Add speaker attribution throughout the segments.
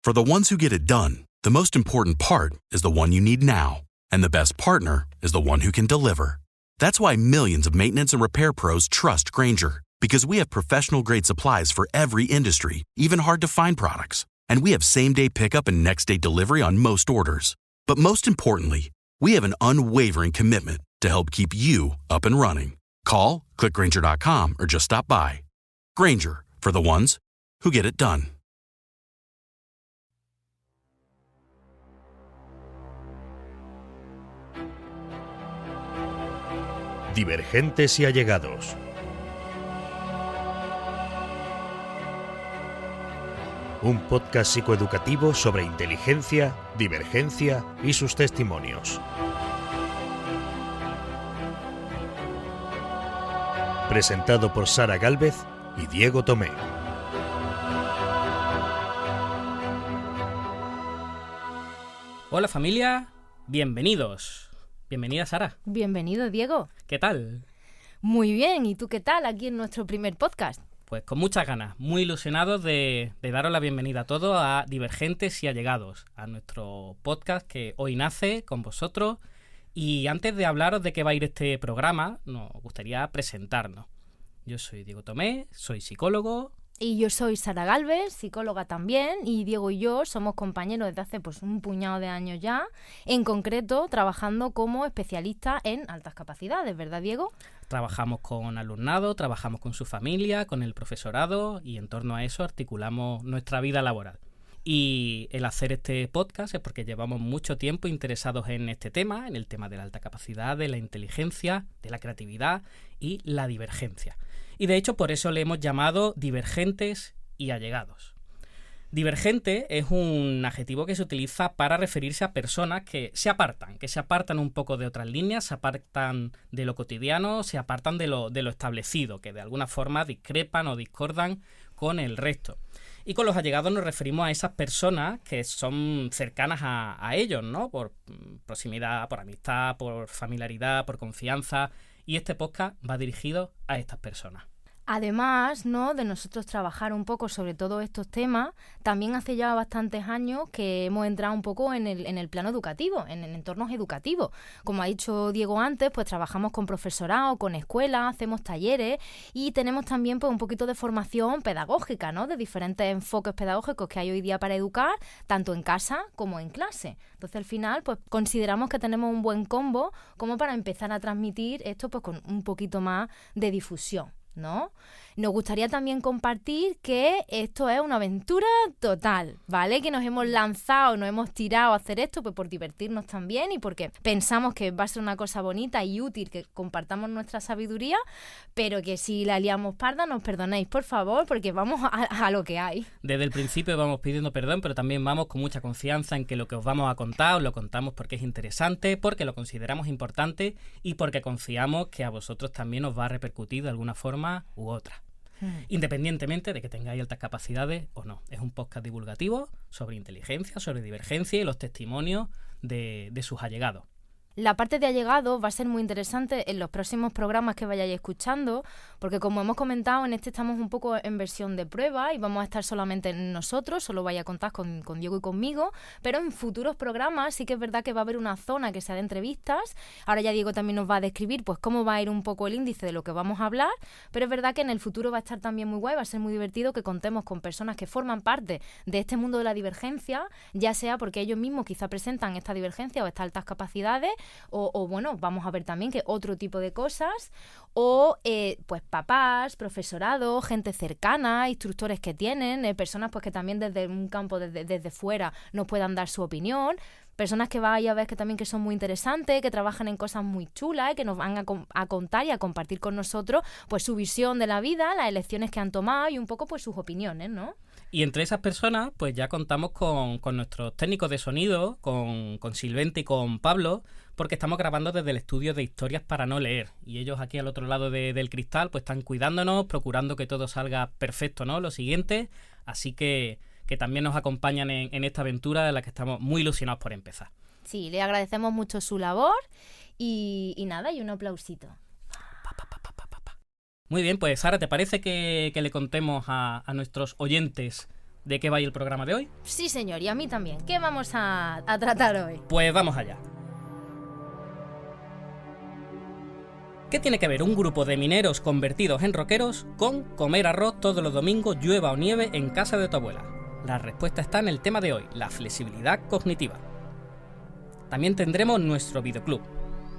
Speaker 1: For the ones who get it done, the most important part is the one you need now. And the best partner is the one who can deliver. That's why millions of maintenance and repair pros trust Grainger, because we have professional-grade supplies for every industry, even hard-to-find products. And we have same-day pickup and next-day delivery on most orders. But most importantly, we have an unwavering commitment to help keep you up and running. Call, click Grainger.com, or just stop by. Grainger, for the ones who get it done.
Speaker 2: Divergentes y allegados. Un podcast psicoeducativo sobre inteligencia, divergencia y sus testimonios. Presentado por Sara Gálvez y Diego Tomé.
Speaker 3: Hola familia, bienvenidos. Bienvenida Sara.
Speaker 4: Bienvenido Diego.
Speaker 3: ¿Qué tal?
Speaker 4: Muy bien, ¿y tú qué tal aquí en nuestro primer podcast?
Speaker 3: Pues con muchas ganas, muy ilusionados de daros la bienvenida a todos a Divergentes y Allegados, a nuestro podcast que hoy nace con vosotros. Y antes de hablaros de qué va a ir este programa, nos gustaría presentarnos. Yo soy Diego Tomé, soy psicólogo.
Speaker 4: Y yo soy Sara Gálvez, psicóloga también, y Diego y yo somos compañeros desde hace un puñado de años ya, en concreto trabajando como especialistas en altas capacidades, ¿verdad Diego?
Speaker 3: Trabajamos con alumnado, trabajamos con su familia, con el profesorado y en torno a eso articulamos nuestra vida laboral. Y el hacer este podcast es porque llevamos mucho tiempo interesados en este tema, en el tema de la alta capacidad, de la inteligencia, de la creatividad y la divergencia. Y de hecho por eso le hemos llamado Divergentes y Allegados. Divergente es un adjetivo que se utiliza para referirse a personas que se apartan un poco de otras líneas, se apartan de lo cotidiano, se apartan de lo establecido, que de alguna forma discrepan o discordan con el resto. Y con los allegados nos referimos a esas personas que son cercanas a ellos, ¿no? Por proximidad, por amistad, por familiaridad, por confianza. Y este podcast va dirigido a estas personas.
Speaker 4: Además, ¿no?, de nosotros trabajar un poco sobre todos estos temas, también hace ya bastantes años que hemos entrado un poco en el plano educativo, en entornos educativos. Como ha dicho Diego antes, pues trabajamos con profesorado, con escuelas, hacemos talleres y tenemos también pues un poquito de formación pedagógica, ¿no?, de diferentes enfoques pedagógicos que hay hoy día para educar, tanto en casa como en clase. Entonces, al final, pues consideramos que tenemos un buen combo como para empezar a transmitir esto pues con un poquito más de difusión, ¿no? Nos gustaría también compartir que esto es una aventura total, ¿vale? Que nos hemos lanzado, nos hemos tirado a hacer esto pues por divertirnos también y porque pensamos que va a ser una cosa bonita y útil que compartamos nuestra sabiduría, pero que si la liamos parda nos perdonéis, por favor, porque vamos a lo que hay.
Speaker 3: Desde el principio vamos pidiendo perdón, pero también vamos con mucha confianza en que lo que os vamos a contar os lo contamos porque es interesante, porque lo consideramos importante y porque confiamos que a vosotros también os va a repercutir de alguna forma u otra. Independientemente de que tengáis altas capacidades o no. Es un podcast divulgativo sobre inteligencia, sobre divergencia y los testimonios de sus allegados.
Speaker 4: La parte de allegados va a ser muy interesante en los próximos programas que vayáis escuchando, porque como hemos comentado, en este estamos un poco en versión de prueba y vamos a estar solamente nosotros, solo vais a contar con Diego y conmigo, pero en futuros programas sí que es verdad que va a haber una zona que sea de entrevistas. Ahora ya Diego también nos va a describir pues cómo va a ir un poco el índice de lo que vamos a hablar, pero es verdad que en el futuro va a estar también muy guay, va a ser muy divertido que contemos con personas que forman parte de este mundo de la divergencia, ya sea porque ellos mismos quizá presentan esta divergencia o estas altas capacidades, o bueno, vamos a ver también que otro tipo de cosas, o pues papás, profesorado, gente cercana, instructores que tienen, personas pues que también desde un campo, desde fuera, nos puedan dar su opinión, personas que vaya a ver que también que son muy interesantes, que trabajan en cosas muy chulas, que nos van a contar y a compartir con nosotros pues su visión de la vida, las elecciones que han tomado y un poco pues sus opiniones, ¿no?
Speaker 3: Y entre esas personas, pues ya contamos con nuestros técnicos de sonido, con Silvente y con Pablo, porque estamos grabando desde el estudio de Historias para no leer. Y ellos aquí al otro lado del cristal, pues están cuidándonos, procurando que todo salga perfecto, ¿no? Lo siguiente, así que también nos acompañan en esta aventura de la que estamos muy ilusionados por empezar.
Speaker 4: Sí, le agradecemos mucho su labor y nada, y un aplausito.
Speaker 3: Muy bien, pues Sara, ¿te parece que le contemos a nuestros oyentes de qué va el programa de hoy?
Speaker 4: Sí, señor, y a mí también. ¿Qué vamos a tratar hoy?
Speaker 3: Pues vamos allá. ¿Qué tiene que ver un grupo de mineros convertidos en rockeros con comer arroz todos los domingos, llueva o nieve, en casa de tu abuela? La respuesta está en el tema de hoy, la flexibilidad cognitiva. También tendremos nuestro videoclub,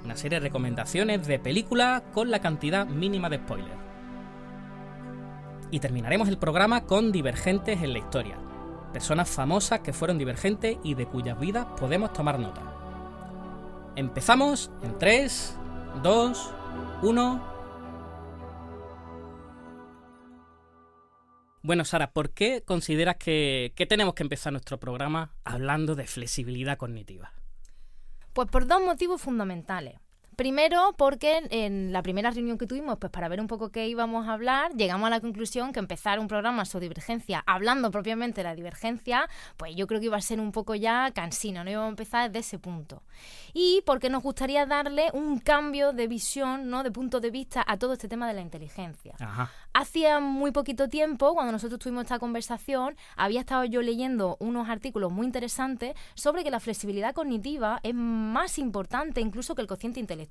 Speaker 3: una serie de recomendaciones de películas con la cantidad mínima de spoilers. Y terminaremos el programa con divergentes en la historia, personas famosas que fueron divergentes y de cuyas vidas podemos tomar nota. Empezamos en 3, 2, 1... Bueno, Sara, ¿por qué consideras que tenemos que empezar nuestro programa hablando de flexibilidad cognitiva?
Speaker 4: Pues por dos motivos fundamentales. Primero, porque en la primera reunión que tuvimos, pues para ver un poco qué íbamos a hablar, llegamos a la conclusión que empezar un programa sobre divergencia, hablando propiamente de la divergencia, pues yo creo que iba a ser un poco ya cansino, no íbamos a empezar desde ese punto. Y porque nos gustaría darle un cambio de visión, ¿no?, de punto de vista a todo este tema de la inteligencia.
Speaker 3: Ajá.
Speaker 4: Hacía muy poquito tiempo, cuando nosotros tuvimos esta conversación, había estado yo leyendo unos artículos muy interesantes sobre que la flexibilidad cognitiva es más importante incluso que el cociente intelectual.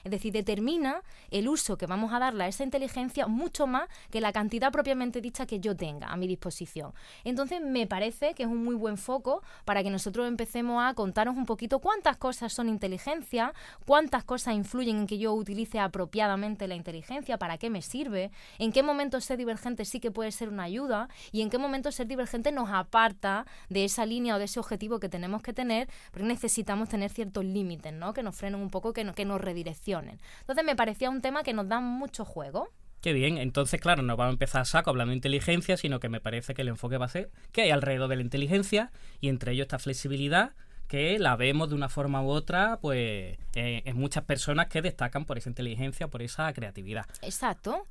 Speaker 4: Es decir, determina el uso que vamos a darle a esa inteligencia mucho más que la cantidad propiamente dicha que yo tenga a mi disposición. Entonces, me parece que es un muy buen foco para que nosotros empecemos a contarnos un poquito cuántas cosas son inteligencia, cuántas cosas influyen en que yo utilice apropiadamente la inteligencia, para qué me sirve, en qué momento ser divergente sí que puede ser una ayuda y en qué momento ser divergente nos aparta de esa línea o de ese objetivo que tenemos que tener, porque necesitamos tener ciertos límites, ¿no?, que nos frenen un poco, que nos redireccionen. Entonces me parecía un tema que nos da mucho juego.
Speaker 3: Qué bien, entonces claro, no vamos a empezar a saco hablando de inteligencia, sino que me parece que el enfoque va a ser qué hay alrededor de la inteligencia y entre ellos esta flexibilidad que la vemos de una forma u otra pues en muchas personas que destacan por esa inteligencia, por esa creatividad.
Speaker 4: Exacto.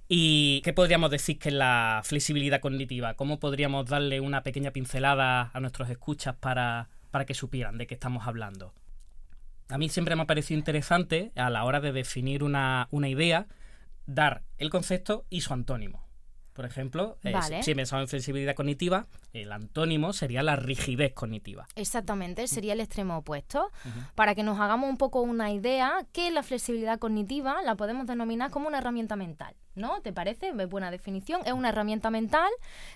Speaker 3: ¿Y qué podríamos decir que es la flexibilidad cognitiva? ¿Cómo podríamos darle una pequeña pincelada a nuestros escuchas para que supieran de qué estamos hablando? A mí siempre me ha parecido interesante, a la hora de definir una idea, dar el concepto y su antónimo. Por ejemplo,
Speaker 4: vale.
Speaker 3: Si pensamos en flexibilidad cognitiva, el antónimo sería la rigidez cognitiva.
Speaker 4: Exactamente, sería el extremo opuesto. Para que nos hagamos un poco una idea, que la flexibilidad cognitiva la podemos denominar como una herramienta mental, ¿no? ¿Te parece? Es buena definición. Es una herramienta mental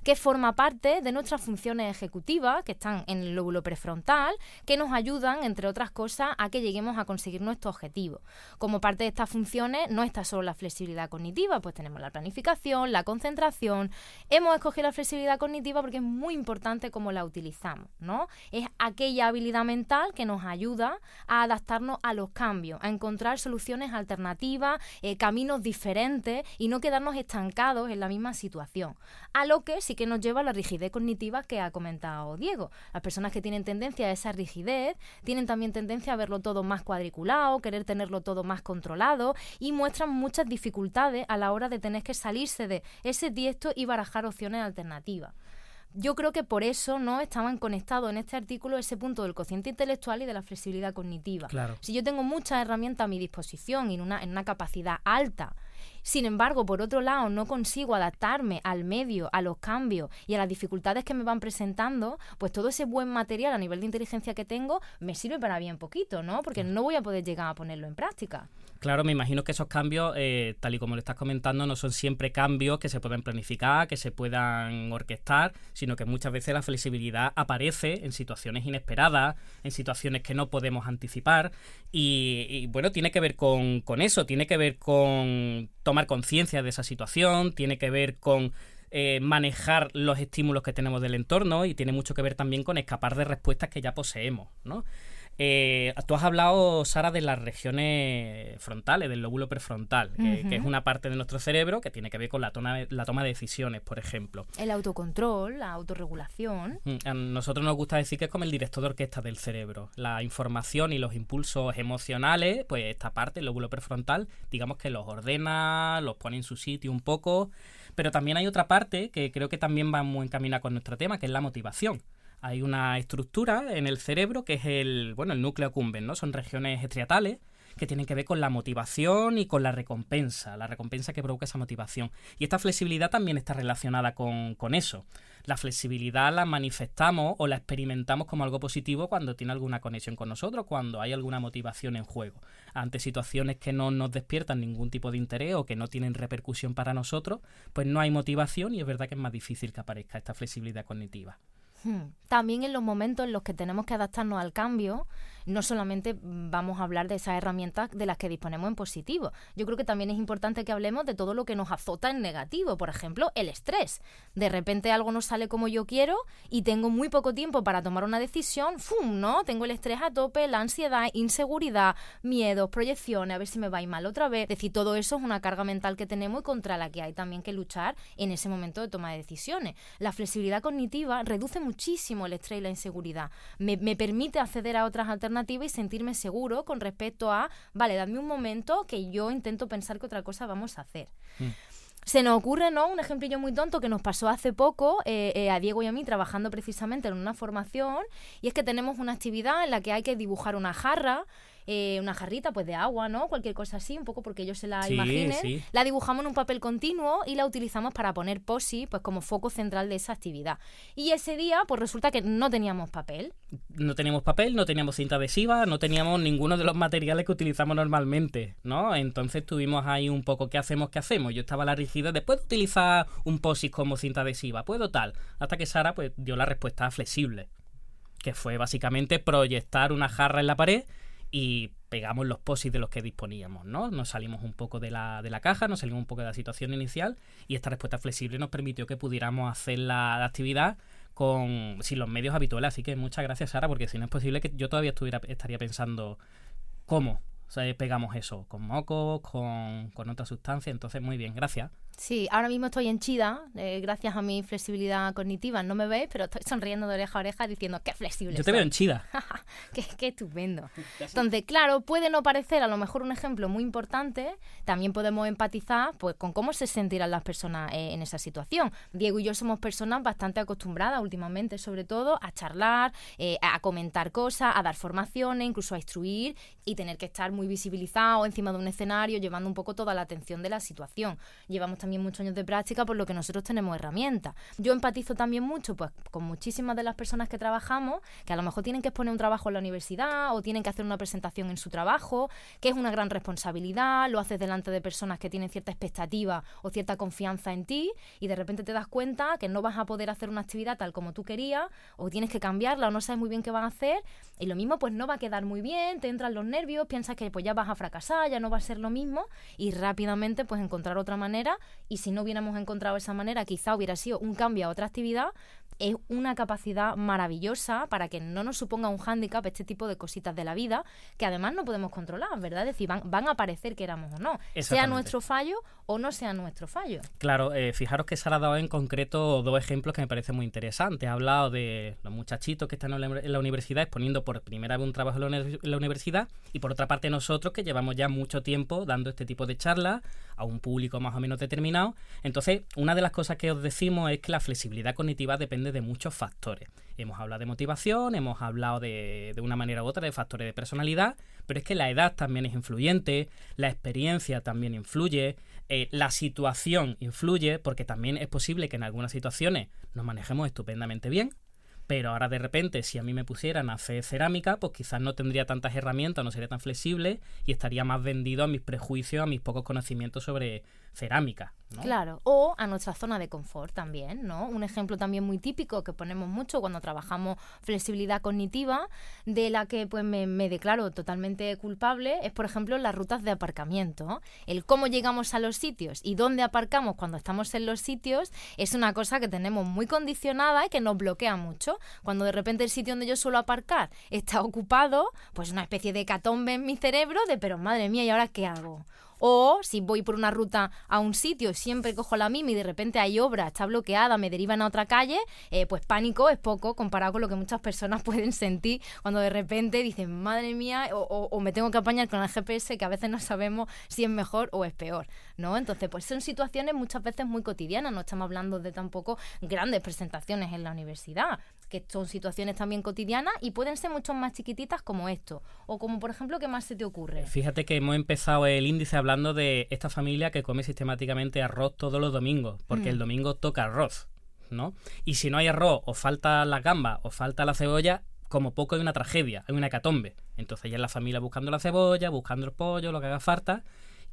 Speaker 4: que forma parte de nuestras funciones ejecutivas, que están en el lóbulo prefrontal, que nos ayudan, entre otras cosas, a que lleguemos a conseguir nuestro objetivo. Como parte de estas funciones no está solo la flexibilidad cognitiva, pues tenemos la planificación, la concentración. Hemos escogido la flexibilidad cognitiva porque es muy importante cómo la utilizamos, ¿no? Es aquella habilidad mental que nos ayuda a adaptarnos a los cambios, a encontrar soluciones alternativas, caminos diferentes y no quedarnos estancados en la misma situación. A lo que sí que nos lleva a la rigidez cognitiva que ha comentado Diego. Las personas que tienen tendencia a esa rigidez tienen también tendencia a verlo todo más cuadriculado, querer tenerlo todo más controlado y muestran muchas dificultades a la hora de tener que salirse de ese tiesto y barajar opciones alternativas. Yo creo que por eso no estaban conectados en este artículo ese punto del cociente intelectual y de la flexibilidad cognitiva.
Speaker 3: Claro.
Speaker 4: Si yo tengo muchas herramientas a mi disposición y en una capacidad alta, sin embargo, por otro lado, no consigo adaptarme al medio, a los cambios y a las dificultades que me van presentando, pues todo ese buen material a nivel de inteligencia que tengo me sirve para bien poquito, ¿no? Porque no voy a poder llegar a ponerlo en práctica.
Speaker 3: Claro, me imagino que esos cambios, tal y como lo estás comentando, no son siempre cambios que se puedan planificar, que se puedan orquestar, sino que muchas veces la flexibilidad aparece en situaciones inesperadas, en situaciones que no podemos anticipar y bueno, tiene que ver con eso, tiene que ver con tomar conciencia de esa situación, tiene que ver con manejar los estímulos que tenemos del entorno y tiene mucho que ver también con escapar de respuestas que ya poseemos, ¿no? Tú has hablado, Sara, de las regiones frontales, del lóbulo prefrontal, que es una parte de nuestro cerebro que tiene que ver con la toma de decisiones, por ejemplo.
Speaker 4: El autocontrol, la autorregulación.
Speaker 3: A nosotros nos gusta decir que es como el director de orquesta del cerebro. La información y los impulsos emocionales, pues esta parte, el lóbulo prefrontal, digamos que los ordena, los pone en su sitio un poco, pero también hay otra parte que creo que también va muy encaminada con nuestro tema, que es la motivación. Hay una estructura en el cerebro que es el núcleo accumbens, ¿no? Son regiones estriatales que tienen que ver con la motivación y con la recompensa que provoca esa motivación. Y esta flexibilidad también está relacionada con eso. La flexibilidad la manifestamos o la experimentamos como algo positivo cuando tiene alguna conexión con nosotros, cuando hay alguna motivación en juego. Ante situaciones que no nos despiertan ningún tipo de interés o que no tienen repercusión para nosotros, pues no hay motivación y es verdad que es más difícil que aparezca esta flexibilidad cognitiva.
Speaker 4: También en los momentos en los que tenemos que adaptarnos al cambio, no solamente vamos a hablar de esas herramientas de las que disponemos en positivo. Yo creo que también es importante que hablemos de todo lo que nos azota en negativo. Por ejemplo, el estrés. De repente algo no sale como yo quiero y tengo muy poco tiempo para tomar una decisión. ¡Fum! ¿No? Tengo el estrés a tope, la ansiedad, inseguridad, miedos, proyecciones, a ver si me va a ir mal otra vez. Es decir, todo eso es una carga mental que tenemos y contra la que hay también que luchar en ese momento de toma de decisiones. La flexibilidad cognitiva reduce muchísimo el estrés y la inseguridad. Me permite acceder a otras alternativas y sentirme seguro con respecto a, vale, dadme un momento que yo intento pensar que otra cosa vamos a hacer. Se nos ocurre, ¿no?, un ejemplillo muy tonto que nos pasó hace poco a Diego y a mí trabajando precisamente en una formación, y es que tenemos una actividad en la que hay que dibujar una jarra, una jarrita pues de agua, ¿no? Cualquier cosa así, un poco porque ellos se la imaginen. Sí. La dibujamos en un papel continuo y la utilizamos para poner posi, pues como foco central de esa actividad. Y ese día, pues resulta que no teníamos papel.
Speaker 3: No teníamos papel, no teníamos cinta adhesiva, no teníamos ninguno de los materiales que utilizamos normalmente, ¿no? Entonces tuvimos ahí un poco, ¿qué hacemos? Yo estaba a la rigidez de, ¿puedo utilizar un posi como cinta adhesiva? ¿Puedo tal? Hasta que Sara pues dio la respuesta flexible, que fue básicamente proyectar una jarra en la pared y pegamos los posis de los que disponíamos, ¿no? Nos salimos un poco de la caja, nos salimos un poco de la situación inicial y esta respuesta flexible nos permitió que pudiéramos hacer la actividad sin los medios habituales. Así que muchas gracias, Sara, porque si no es posible que yo todavía estaría pensando cómo pegamos eso, con mocos, con otra sustancia. Entonces, muy bien, gracias.
Speaker 4: Sí, ahora mismo estoy henchida, gracias a mi flexibilidad cognitiva. No me veis, pero estoy sonriendo de oreja a oreja diciendo qué flexible
Speaker 3: Yo te veo henchida.
Speaker 4: qué estupendo. Entonces, claro, puede no parecer a lo mejor un ejemplo muy importante. También podemos empatizar pues con cómo se sentirán las personas en esa situación. Diego y yo somos personas bastante acostumbradas últimamente, sobre todo, a charlar, a comentar cosas, a dar formaciones, incluso a instruir y tener que estar muy visibilizados encima de un escenario, llevando un poco toda la atención de la situación. Llevamos también muchos años de práctica, por lo que nosotros tenemos herramientas. Yo empatizo también mucho pues con muchísimas de las personas que trabajamos, que a lo mejor tienen que exponer un trabajo en la universidad o tienen que hacer una presentación en su trabajo, que es una gran responsabilidad, lo haces delante de personas que tienen cierta expectativa o cierta confianza en ti y de repente te das cuenta que no vas a poder hacer una actividad tal como tú querías o tienes que cambiarla o no sabes muy bien qué van a hacer y lo mismo pues no va a quedar muy bien, te entran los nervios, piensas que pues ya vas a fracasar, ya no va a ser lo mismo y rápidamente pues encontrar otra manera. Y si no hubiéramos encontrado esa manera, quizá hubiera sido un cambio a otra actividad. Es una capacidad maravillosa para que no nos suponga un hándicap este tipo de cositas de la vida, que además no podemos controlar, ¿verdad? Es decir, van a parecer que éramos o no. Sea nuestro fallo o no sea nuestro fallo.
Speaker 3: Claro, fijaros que Sara ha dado en concreto dos ejemplos que me parecen muy interesantes. Ha hablado de los muchachitos que están en la universidad exponiendo por primera vez un trabajo en la universidad y por otra parte nosotros que llevamos ya mucho tiempo dando este tipo de charlas a un público más o menos determinado. Entonces, una de las cosas que os decimos es que la flexibilidad cognitiva depende de muchos factores. Hemos hablado de motivación, hemos hablado de una manera u otra de factores de personalidad, pero es que la edad también es influyente, la experiencia también influye, la situación influye, porque también es posible que en algunas situaciones nos manejemos estupendamente bien, pero ahora de repente si a mí me pusieran a hacer cerámica, pues quizás no tendría tantas herramientas, no sería tan flexible y estaría más vendido a mis prejuicios, a mis pocos conocimientos sobre cerámica, ¿no?
Speaker 4: Claro, o a nuestra zona de confort también, ¿no? Un ejemplo también muy típico que ponemos mucho cuando trabajamos flexibilidad cognitiva, de la que pues me declaro totalmente culpable, es por ejemplo las rutas de aparcamiento. El cómo llegamos a los sitios y dónde aparcamos cuando estamos en los sitios es una cosa que tenemos muy condicionada y que nos bloquea mucho. Cuando de repente el sitio donde yo suelo aparcar está ocupado, pues una especie de hecatombe en mi cerebro de pero madre mía, ¿y ahora qué hago? O si voy por una ruta a un sitio, siempre cojo la misma y de repente hay obra, está bloqueada, me derivan a otra calle, pues pánico es poco comparado con lo que muchas personas pueden sentir cuando de repente dicen, madre mía, o me tengo que apañar con el GPS, que a veces no sabemos si es mejor o es peor, ¿no? Entonces, pues son situaciones muchas veces muy cotidianas, no estamos hablando de tampoco grandes presentaciones en la universidad, que son situaciones también cotidianas y pueden ser mucho más chiquititas como esto, o como por ejemplo, ¿qué más se te ocurre?
Speaker 3: Fíjate que hemos empezado el índice hablando de esta familia que come sistemáticamente arroz todos los domingos, porque el domingo toca arroz, ¿no? Y si no hay arroz, o falta la gamba, o falta la cebolla, como poco hay una tragedia, hay una hecatombe. Entonces ya es la familia buscando la cebolla, buscando el pollo, lo que haga falta,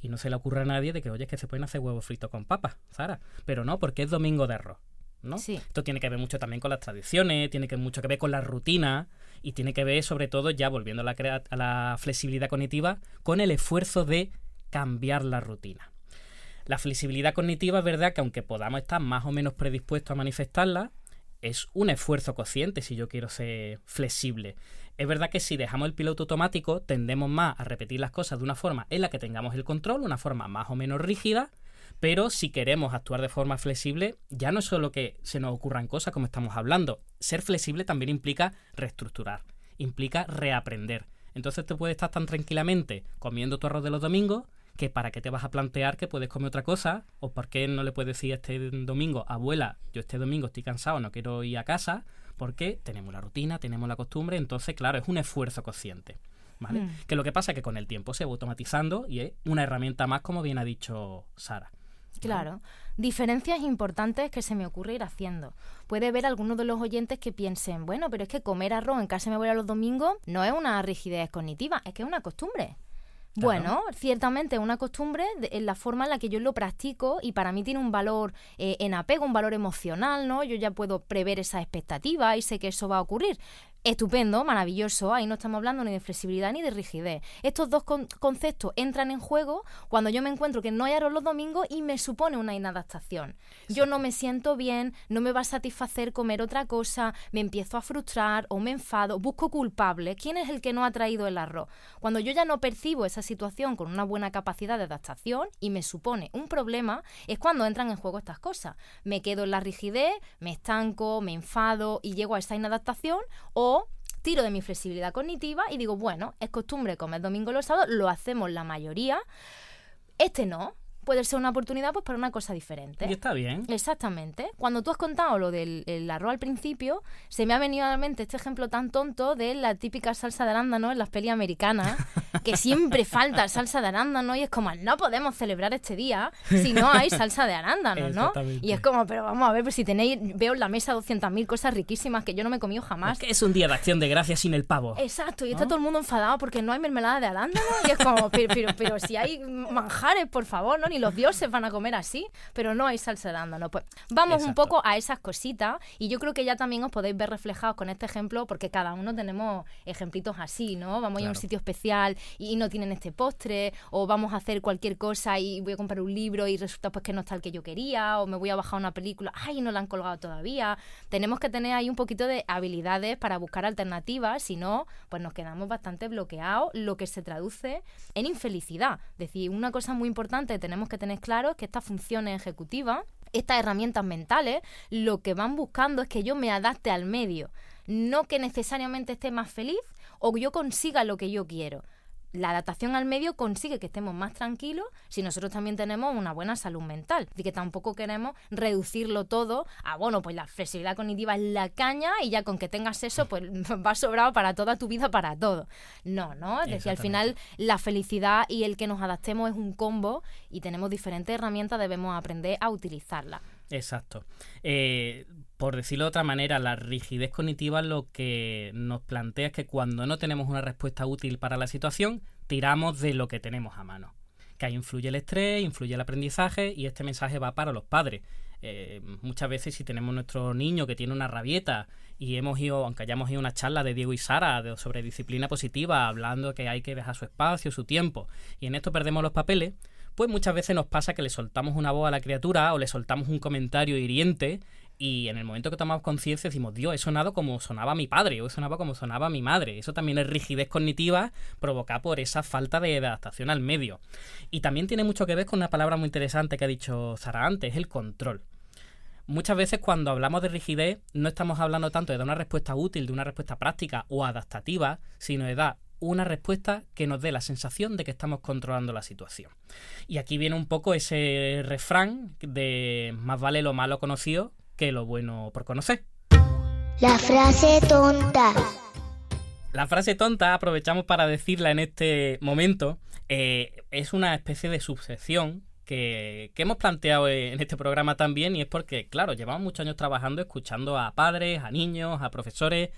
Speaker 3: y no se le ocurre a nadie de que, oye, es que se pueden hacer huevos fritos con papas, Sara. Pero no, porque es domingo de arroz, ¿no?
Speaker 4: Sí.
Speaker 3: Esto tiene que ver mucho también con las tradiciones, tiene mucho que ver con la rutina y tiene que ver sobre todo, ya volviendo a la flexibilidad cognitiva, con el esfuerzo de cambiar la rutina. La flexibilidad cognitiva es verdad que aunque podamos estar más o menos predispuestos a manifestarla, es un esfuerzo consciente si yo quiero ser flexible. Es verdad que si dejamos el piloto automático tendemos más a repetir las cosas de una forma en la que tengamos el control, una forma más o menos rígida, pero si queremos actuar de forma flexible, ya no es solo que se nos ocurran cosas como estamos hablando. Ser flexible también implica reestructurar, implica reaprender. Entonces tú puedes estar tan tranquilamente comiendo tu arroz de los domingos que para qué te vas a plantear que puedes comer otra cosa, o por qué no le puedes decir este domingo, abuela, yo este domingo estoy cansado, no quiero ir a casa, porque tenemos la rutina, tenemos la costumbre, entonces claro, es un esfuerzo consciente, ¿vale? Que lo que pasa es que con el tiempo se va automatizando y es una herramienta más, como bien ha dicho Sara.
Speaker 4: Claro. Diferencias importantes que se me ocurre ir haciendo. Puede haber algunos de los oyentes que piensen, bueno, pero es que comer arroz en casa de mi abuela los domingos no es una rigidez cognitiva, es que es una costumbre. Claro. Bueno, ciertamente es una costumbre en la forma en la que yo lo practico y para mí tiene un valor en apego, un valor emocional, ¿no? Yo ya puedo prever esa expectativa y sé que eso va a ocurrir. Estupendo, maravilloso, ahí no estamos hablando ni de flexibilidad ni de rigidez. Estos dos conceptos entran en juego cuando yo me encuentro que no hay arroz los domingos y me supone una inadaptación. Exacto. Yo no me siento bien, no me va a satisfacer comer otra cosa, me empiezo a frustrar o me enfado, busco culpables. ¿Quién es el que no ha traído el arroz? Cuando yo ya no percibo esa situación con una buena capacidad de adaptación y me supone un problema, es cuando entran en juego estas cosas. Me quedo en la rigidez, me estanco, me enfado y llego a esa inadaptación, o tiro de mi flexibilidad cognitiva y digo, bueno, es costumbre comer domingo y los sábados, lo hacemos la mayoría, no. Puede ser una oportunidad pues para una cosa diferente.
Speaker 3: Y está bien.
Speaker 4: Exactamente. Cuando tú has contado lo del arroz al principio, se me ha venido a la mente este ejemplo tan tonto de la típica salsa de arándano en las pelis americanas, que siempre falta salsa de arándano y es como, no podemos celebrar este día si no hay salsa de arándano, ¿no? Y es como, pero vamos a ver, pues si tenéis, veo en la mesa 200.000 cosas riquísimas que yo no me he comido jamás.
Speaker 3: Es que es un día de acción de gracias sin el pavo.
Speaker 4: Exacto, y está todo el mundo enfadado porque no hay mermelada de arándano y es como, pero si hay manjares, por favor, ¿no? Ni los dioses van a comer así, pero no hay salsa de arándano. Pues vamos un poco a esas cositas y yo creo que ya también os podéis ver reflejados con este ejemplo porque cada uno tenemos ejemplitos así, ¿no? Vamos a ir a un sitio especial y no tienen este postre, o vamos a hacer cualquier cosa y voy a comprar un libro y resulta pues que no está el que yo quería, o me voy a bajar una película, ¡ay, no la han colgado todavía! Tenemos que tener ahí un poquito de habilidades para buscar alternativas, si no, pues nos quedamos bastante bloqueados, lo que se traduce en infelicidad. Es decir, una cosa muy importante que tenemos que tener claro es que estas funciones ejecutivas, estas herramientas mentales, lo que van buscando es que yo me adapte al medio, no que necesariamente esté más feliz o yo consiga lo que yo quiero. La adaptación al medio consigue que estemos más tranquilos si nosotros también tenemos una buena salud mental. Y que tampoco queremos reducirlo todo a, bueno, pues la flexibilidad cognitiva es la caña y ya con que tengas eso, pues va sobrado para toda tu vida, para todo. No, ¿no? Es decir, al final la felicidad y el que nos adaptemos es un combo y tenemos diferentes herramientas, debemos aprender a utilizarlas.
Speaker 3: Exacto. Por decirlo de otra manera, la rigidez cognitiva lo que nos plantea es que cuando no tenemos una respuesta útil para la situación, tiramos de lo que tenemos a mano. Que ahí influye el estrés, influye el aprendizaje y este mensaje va para los padres. Muchas veces si tenemos nuestro niño que tiene una rabieta y hemos ido, aunque hayamos ido a una charla de Diego y Sara sobre disciplina positiva, hablando que hay que dejar su espacio, su tiempo, y en esto perdemos los papeles, pues muchas veces nos pasa que le soltamos una voz a la criatura o le soltamos un comentario hiriente Y en el momento que tomamos conciencia decimos, Dios, he sonado como sonaba mi padre o he sonado como sonaba mi madre. Eso también es rigidez cognitiva provocada por esa falta de adaptación al medio. Y también tiene mucho que ver con una palabra muy interesante que ha dicho Sara antes, el control. Muchas veces cuando hablamos de rigidez no estamos hablando tanto de dar una respuesta útil, de una respuesta práctica o adaptativa, sino de dar una respuesta que nos dé la sensación de que estamos controlando la situación. Y aquí viene un poco ese refrán de más vale lo malo conocido que lo bueno por conocer.
Speaker 5: La frase tonta.
Speaker 3: La frase tonta, aprovechamos para decirla en este momento, es una especie de subsección que hemos planteado en este programa también, y es porque, claro, llevamos muchos años trabajando, escuchando a padres, a niños, a profesores,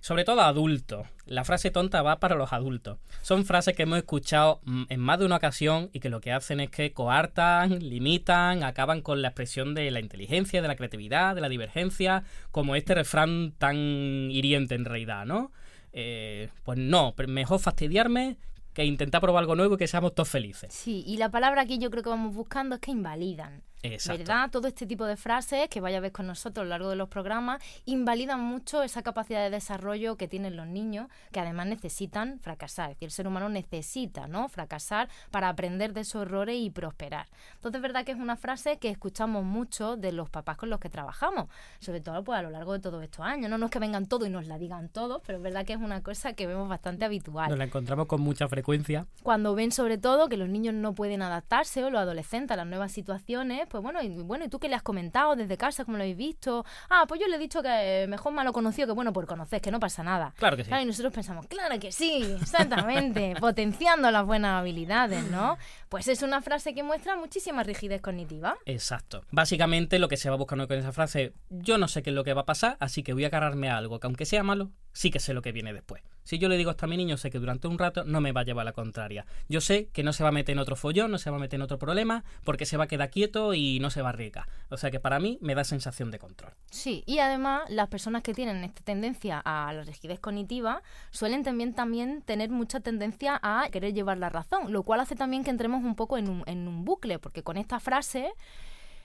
Speaker 3: sobre todo a adultos. La frase tonta va para los adultos. Son frases que hemos escuchado en más de una ocasión y que lo que hacen es que coartan, limitan, acaban con la expresión de la inteligencia, de la creatividad, de la divergencia, como este refrán tan hiriente en realidad, ¿no? Pues no, mejor fastidiarme que intentar probar algo nuevo y que seamos todos felices.
Speaker 4: Sí, y la palabra que yo creo que vamos buscando es que invalidan.
Speaker 3: Exacto.
Speaker 4: ¿Verdad? Todo este tipo de frases que vaya a ver con nosotros a lo largo de los programas invalidan mucho esa capacidad de desarrollo que tienen los niños, que además necesitan fracasar. Es decir, el ser humano necesita, ¿no?, fracasar para aprender de esos errores y prosperar. Entonces, es verdad que es una frase que escuchamos mucho de los papás con los que trabajamos, sobre todo pues a lo largo de todos estos años. No es que vengan todos y nos la digan todos, pero es verdad que es una cosa que vemos bastante habitual.
Speaker 3: Nos la encontramos con mucha frecuencia.
Speaker 4: Cuando ven sobre todo que los niños no pueden adaptarse, o los adolescentes, a las nuevas situaciones, pues bueno, ¿y tú qué le has comentado desde casa? ¿Cómo lo habéis visto? Ah, pues yo le he dicho que mejor malo conocido que bueno por conocer, que no pasa nada.
Speaker 3: Claro que sí.
Speaker 4: Claro, y nosotros pensamos, claro que sí, exactamente, potenciando las buenas habilidades, ¿no? Pues es una frase que muestra muchísima rigidez cognitiva.
Speaker 3: Exacto. Básicamente lo que se va buscando con esa frase, yo no sé qué es lo que va a pasar, así que voy a agarrarme a algo que aunque sea malo, sí que sé lo que viene después. Si yo le digo esto a mi niño, sé que durante un rato no me va a llevar a la contraria. Yo sé que no se va a meter en otro follón, no se va a meter en otro problema, porque se va a quedar quieto y no se va a arriesgar. O sea que para mí me da sensación de control.
Speaker 4: Sí, y además las personas que tienen esta tendencia a la rigidez cognitiva suelen también tener mucha tendencia a querer llevar la razón, lo cual hace también que entremos un poco en un bucle, porque con esta frase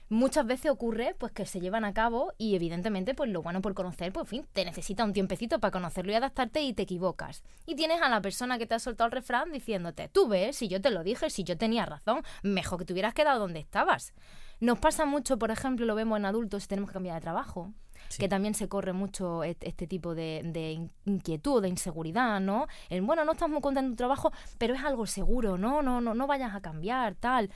Speaker 4: muchas veces ocurre pues que se llevan a cabo y evidentemente pues lo bueno por conocer, pues en fin, te necesita un tiempecito para conocerlo y adaptarte y te equivocas. Y tienes a la persona que te ha soltado el refrán diciéndote, tú ves, si yo te lo dije, si yo tenía razón, mejor que te hubieras quedado donde estabas. Nos pasa mucho, por ejemplo, lo vemos en adultos si tenemos que cambiar de trabajo. Sí. Que también se corre mucho este tipo de inquietud, de inseguridad, ¿no? Bueno, no estás muy contento en tu trabajo, pero es algo seguro, no vayas a cambiar, tal.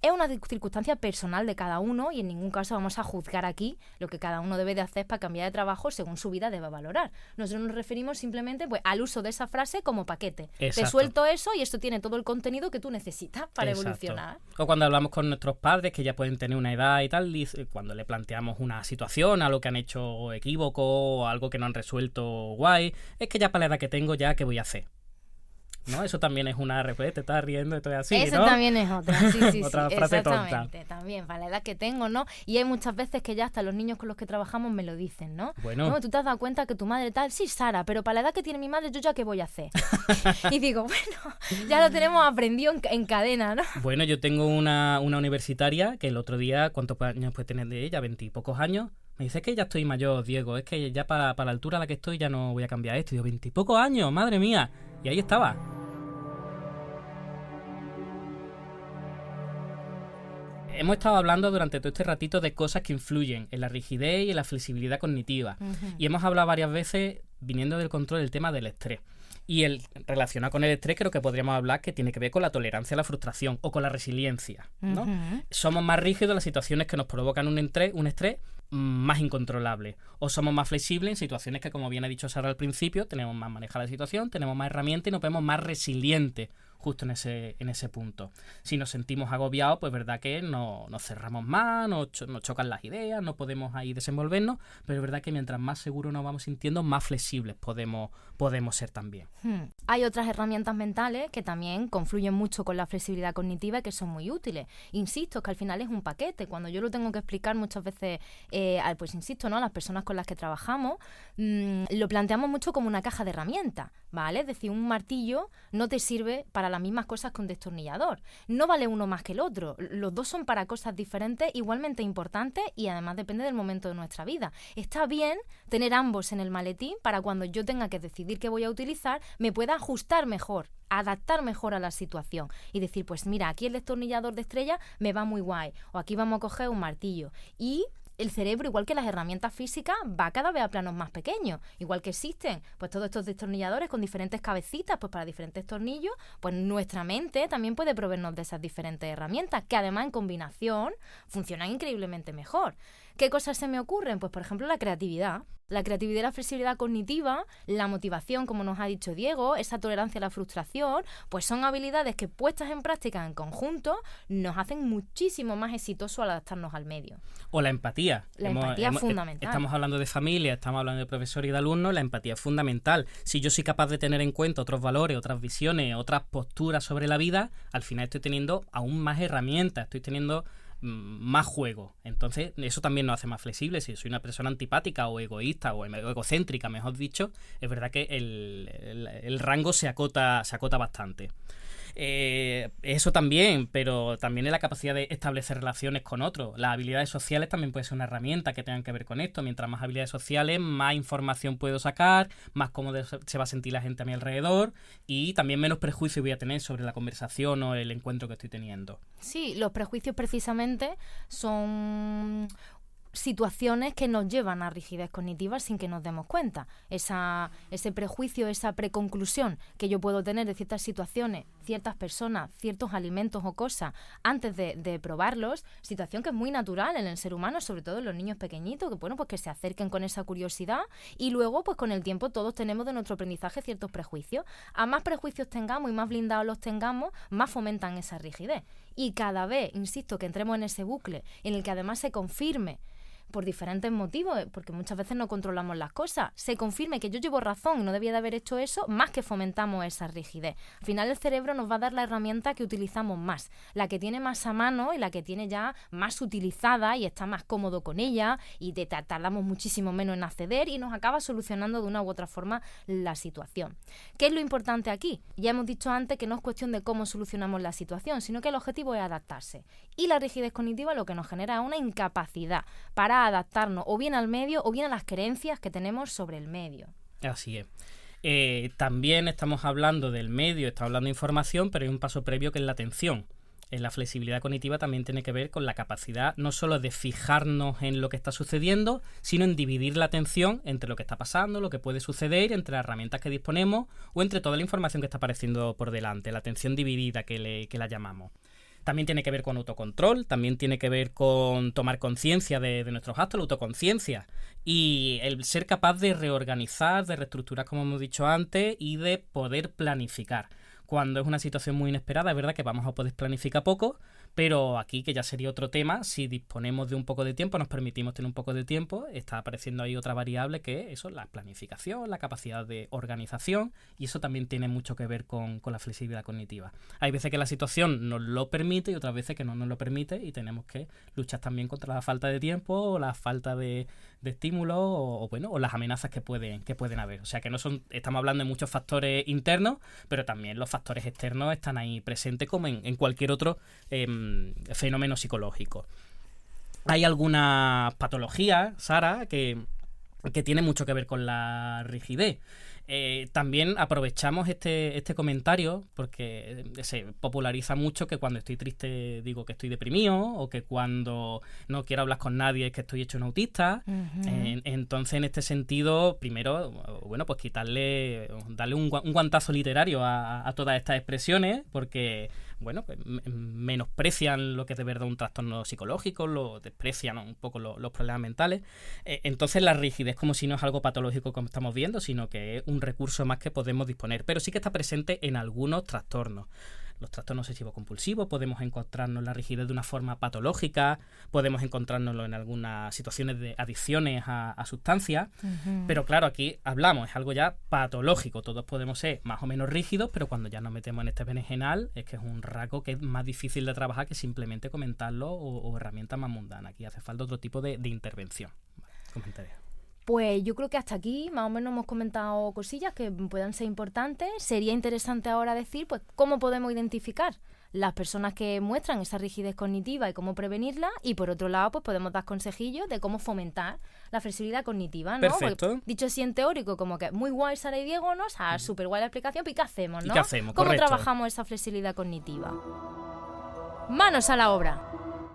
Speaker 4: Es una circunstancia personal de cada uno y en ningún caso vamos a juzgar aquí lo que cada uno debe de hacer para cambiar de trabajo según su vida deba valorar. Nosotros nos referimos simplemente pues al uso de esa frase como paquete. Exacto. Te suelto eso y esto tiene todo el contenido que tú necesitas para evolucionar.
Speaker 3: O cuando hablamos con nuestros padres que ya pueden tener una edad y tal, cuando le planteamos una situación, algo que han hecho equívoco o algo que no han resuelto guay, es que ya para la edad que tengo ya, ¿qué voy a hacer? ¿No? Eso también es una respuesta, te estás riendo, esto es así,
Speaker 4: Eso
Speaker 3: ¿no?
Speaker 4: También es otra, sí,
Speaker 3: otra frase
Speaker 4: exactamente,
Speaker 3: tonta.
Speaker 4: También, para la edad que tengo, ¿no? Y hay muchas veces que ya hasta los niños con los que trabajamos me lo dicen, ¿no?
Speaker 3: Bueno.
Speaker 4: ¿No? ¿Tú te has dado cuenta que tu madre tal? Sí, Sara, pero para la edad que tiene mi madre, ¿yo ya qué voy a hacer? Y digo, bueno, ya lo tenemos aprendido en cadena, ¿no?
Speaker 3: Bueno, yo tengo una universitaria que el otro día, ¿cuántos años puede tener de ella? 20 y pocos años. Me dice que ya estoy mayor, Diego, es que ya para la altura a la que estoy ya no voy a cambiar esto. Y digo, 20 y pocos años, madre mía. Y ahí estaba. Hemos estado hablando durante todo este ratito de cosas que influyen en la rigidez y en la flexibilidad cognitiva. Uh-huh. Y hemos hablado varias veces, viniendo del control, del tema del estrés. Y relacionado con el estrés, creo que podríamos hablar que tiene que ver con la tolerancia a la frustración o con la resiliencia, ¿no? Uh-huh. Somos más rígidos en las situaciones que nos provocan un estrés más incontrolable. O somos más flexibles en situaciones que, como bien ha dicho Sara al principio, tenemos más manejada la situación, tenemos más herramientas y nos vemos más resilientes justo en ese punto. Si nos sentimos agobiados, pues verdad que nos cerramos más, nos chocan las ideas, no podemos ahí desenvolvernos, pero es verdad que mientras más seguros nos vamos sintiendo, más flexibles podemos ser también.
Speaker 4: Hay otras herramientas mentales que también confluyen mucho con la flexibilidad cognitiva y que son muy útiles. Insisto, que al final es un paquete. Cuando yo lo tengo que explicar muchas veces, pues insisto, ¿no?, a las personas con las que trabajamos, lo planteamos mucho como una caja de herramientas, ¿vale? Es decir, un martillo no te sirve para para las mismas cosas que un destornillador. No vale uno más que el otro. Los dos son para cosas diferentes, igualmente importantes, y además depende del momento de nuestra vida. Está bien tener ambos en el maletín para cuando yo tenga que decidir qué voy a utilizar, me pueda ajustar mejor, adaptar mejor a la situación y decir, pues mira, aquí el destornillador de estrella me va muy guay, o aquí vamos a coger un martillo. Y el cerebro, igual que las herramientas físicas, va cada vez a planos más pequeños. Igual que existen pues todos estos destornilladores con diferentes cabecitas pues para diferentes tornillos, pues nuestra mente también puede proveernos de esas diferentes herramientas, que además en combinación funcionan increíblemente mejor. ¿Qué cosas se me ocurren? Pues por ejemplo la creatividad. La creatividad y la flexibilidad cognitiva, la motivación, como nos ha dicho Diego, esa tolerancia a la frustración, pues son habilidades que puestas en práctica en conjunto nos hacen muchísimo más exitosos al adaptarnos al medio.
Speaker 3: O la empatía.
Speaker 4: La empatía es fundamental.
Speaker 3: Estamos hablando de familia, estamos hablando de profesor y de alumnos, la empatía es fundamental. Si yo soy capaz de tener en cuenta otros valores, otras visiones, otras posturas sobre la vida, al final estoy teniendo aún más herramientas, estoy teniendo más juego. Entonces eso también nos hace más flexibles. Si soy una persona antipática o egoísta o egocéntrica, mejor dicho, es verdad que el rango se acota bastante. Eso también, pero también es la capacidad de establecer relaciones con otros. Las habilidades sociales también puede ser una herramienta que tengan que ver con esto. Mientras más habilidades sociales, más información puedo sacar, más cómodo se va a sentir la gente a mi alrededor y también menos prejuicio voy a tener sobre la conversación o el encuentro que estoy teniendo.
Speaker 4: Sí, los prejuicios precisamente son situaciones que nos llevan a rigidez cognitiva sin que nos demos cuenta. Ese prejuicio, esa preconclusión que yo puedo tener de ciertas situaciones, ciertas personas, ciertos alimentos o cosas antes de probarlos, situación que es muy natural en el ser humano, sobre todo en los niños pequeñitos, que bueno, pues que se acerquen con esa curiosidad y luego pues con el tiempo todos tenemos de nuestro aprendizaje ciertos prejuicios. A más prejuicios tengamos y más blindados los tengamos, más fomentan esa rigidez. Y cada vez, insisto, que entremos en ese bucle en el que además se confirme por diferentes motivos, porque muchas veces no controlamos las cosas, se confirme que yo llevo razón y no debía de haber hecho eso, más que fomentamos esa rigidez. Al final el cerebro nos va a dar la herramienta que utilizamos más, la que tiene más a mano y la que tiene ya más utilizada y está más cómodo con ella y tardamos muchísimo menos en acceder y nos acaba solucionando de una u otra forma la situación. ¿Qué es lo importante aquí? Ya hemos dicho antes que no es cuestión de cómo solucionamos la situación, sino que el objetivo es adaptarse. Y la rigidez cognitiva lo que nos genera es una incapacidad para adaptarnos o bien al medio o bien a las creencias que tenemos sobre el medio.
Speaker 3: Así es. También estamos hablando del medio, estamos hablando de información, pero hay un paso previo que es la atención. La flexibilidad cognitiva también tiene que ver con la capacidad no solo de fijarnos en lo que está sucediendo, sino en dividir la atención entre lo que está pasando, lo que puede suceder, entre las herramientas que disponemos o entre toda la información que está apareciendo por delante, la atención dividida que la llamamos. También tiene que ver con autocontrol, también tiene que ver con tomar conciencia de nuestros actos, la autoconciencia. Y el ser capaz de reorganizar, de reestructurar, como hemos dicho antes, y de poder planificar. Cuando es una situación muy inesperada, es verdad que vamos a poder planificar poco, pero aquí, que ya sería otro tema, si disponemos de un poco de tiempo, nos permitimos tener un poco de tiempo, está apareciendo ahí otra variable que es eso, la planificación, la capacidad de organización, y eso también tiene mucho que ver con la flexibilidad cognitiva. Hay veces que la situación nos lo permite y otras veces que no nos lo permite y tenemos que luchar también contra la falta de tiempo o la falta de estímulos o las amenazas que pueden haber. O sea que estamos hablando de muchos factores internos, pero también los factores externos están ahí presentes como en cualquier otro fenómeno psicológico. Hay algunas patologías, Sara, que tienen mucho que ver con la rigidez. También aprovechamos este comentario porque se populariza mucho que cuando estoy triste digo que estoy deprimido o que cuando no quiero hablar con nadie es que estoy hecho un autista. Entonces, en este sentido, primero, bueno, pues darle un guantazo literario a todas estas expresiones porque, bueno, pues menosprecian lo que es de verdad un trastorno psicológico, lo desprecian un poco los problemas mentales. Entonces, la rigidez como si no es algo patológico como estamos viendo, sino que es un recurso más que podemos disponer, pero sí que está presente en algunos trastornos. Los trastornos obsesivo-compulsivos, podemos encontrarnos la rigidez de una forma patológica, podemos encontrárnoslo en algunas situaciones de adicciones a sustancias, pero claro, aquí hablamos, es algo ya patológico, todos podemos ser más o menos rígidos, pero cuando ya nos metemos en este berenjenal es que es un rasgo que es más difícil de trabajar que simplemente comentarlo o herramientas más mundanas. Aquí hace falta otro tipo de intervención. Comentario.
Speaker 4: Pues yo creo que hasta aquí más o menos hemos comentado cosillas que puedan ser importantes. Sería interesante ahora decir pues cómo podemos identificar las personas que muestran esa rigidez cognitiva y cómo prevenirla, y por otro lado pues podemos dar consejillos de cómo fomentar la flexibilidad cognitiva, ¿no?
Speaker 3: Perfecto.
Speaker 4: Porque, dicho así en teórico, como que muy guay Sara y Diego, ¿no? O sea, súper guay la explicación, ¿y qué hacemos, no?
Speaker 3: ¿Y qué hacemos?
Speaker 4: ¿Cómo
Speaker 3: Correcto.
Speaker 4: trabajamos esa flexibilidad cognitiva? Manos a la obra.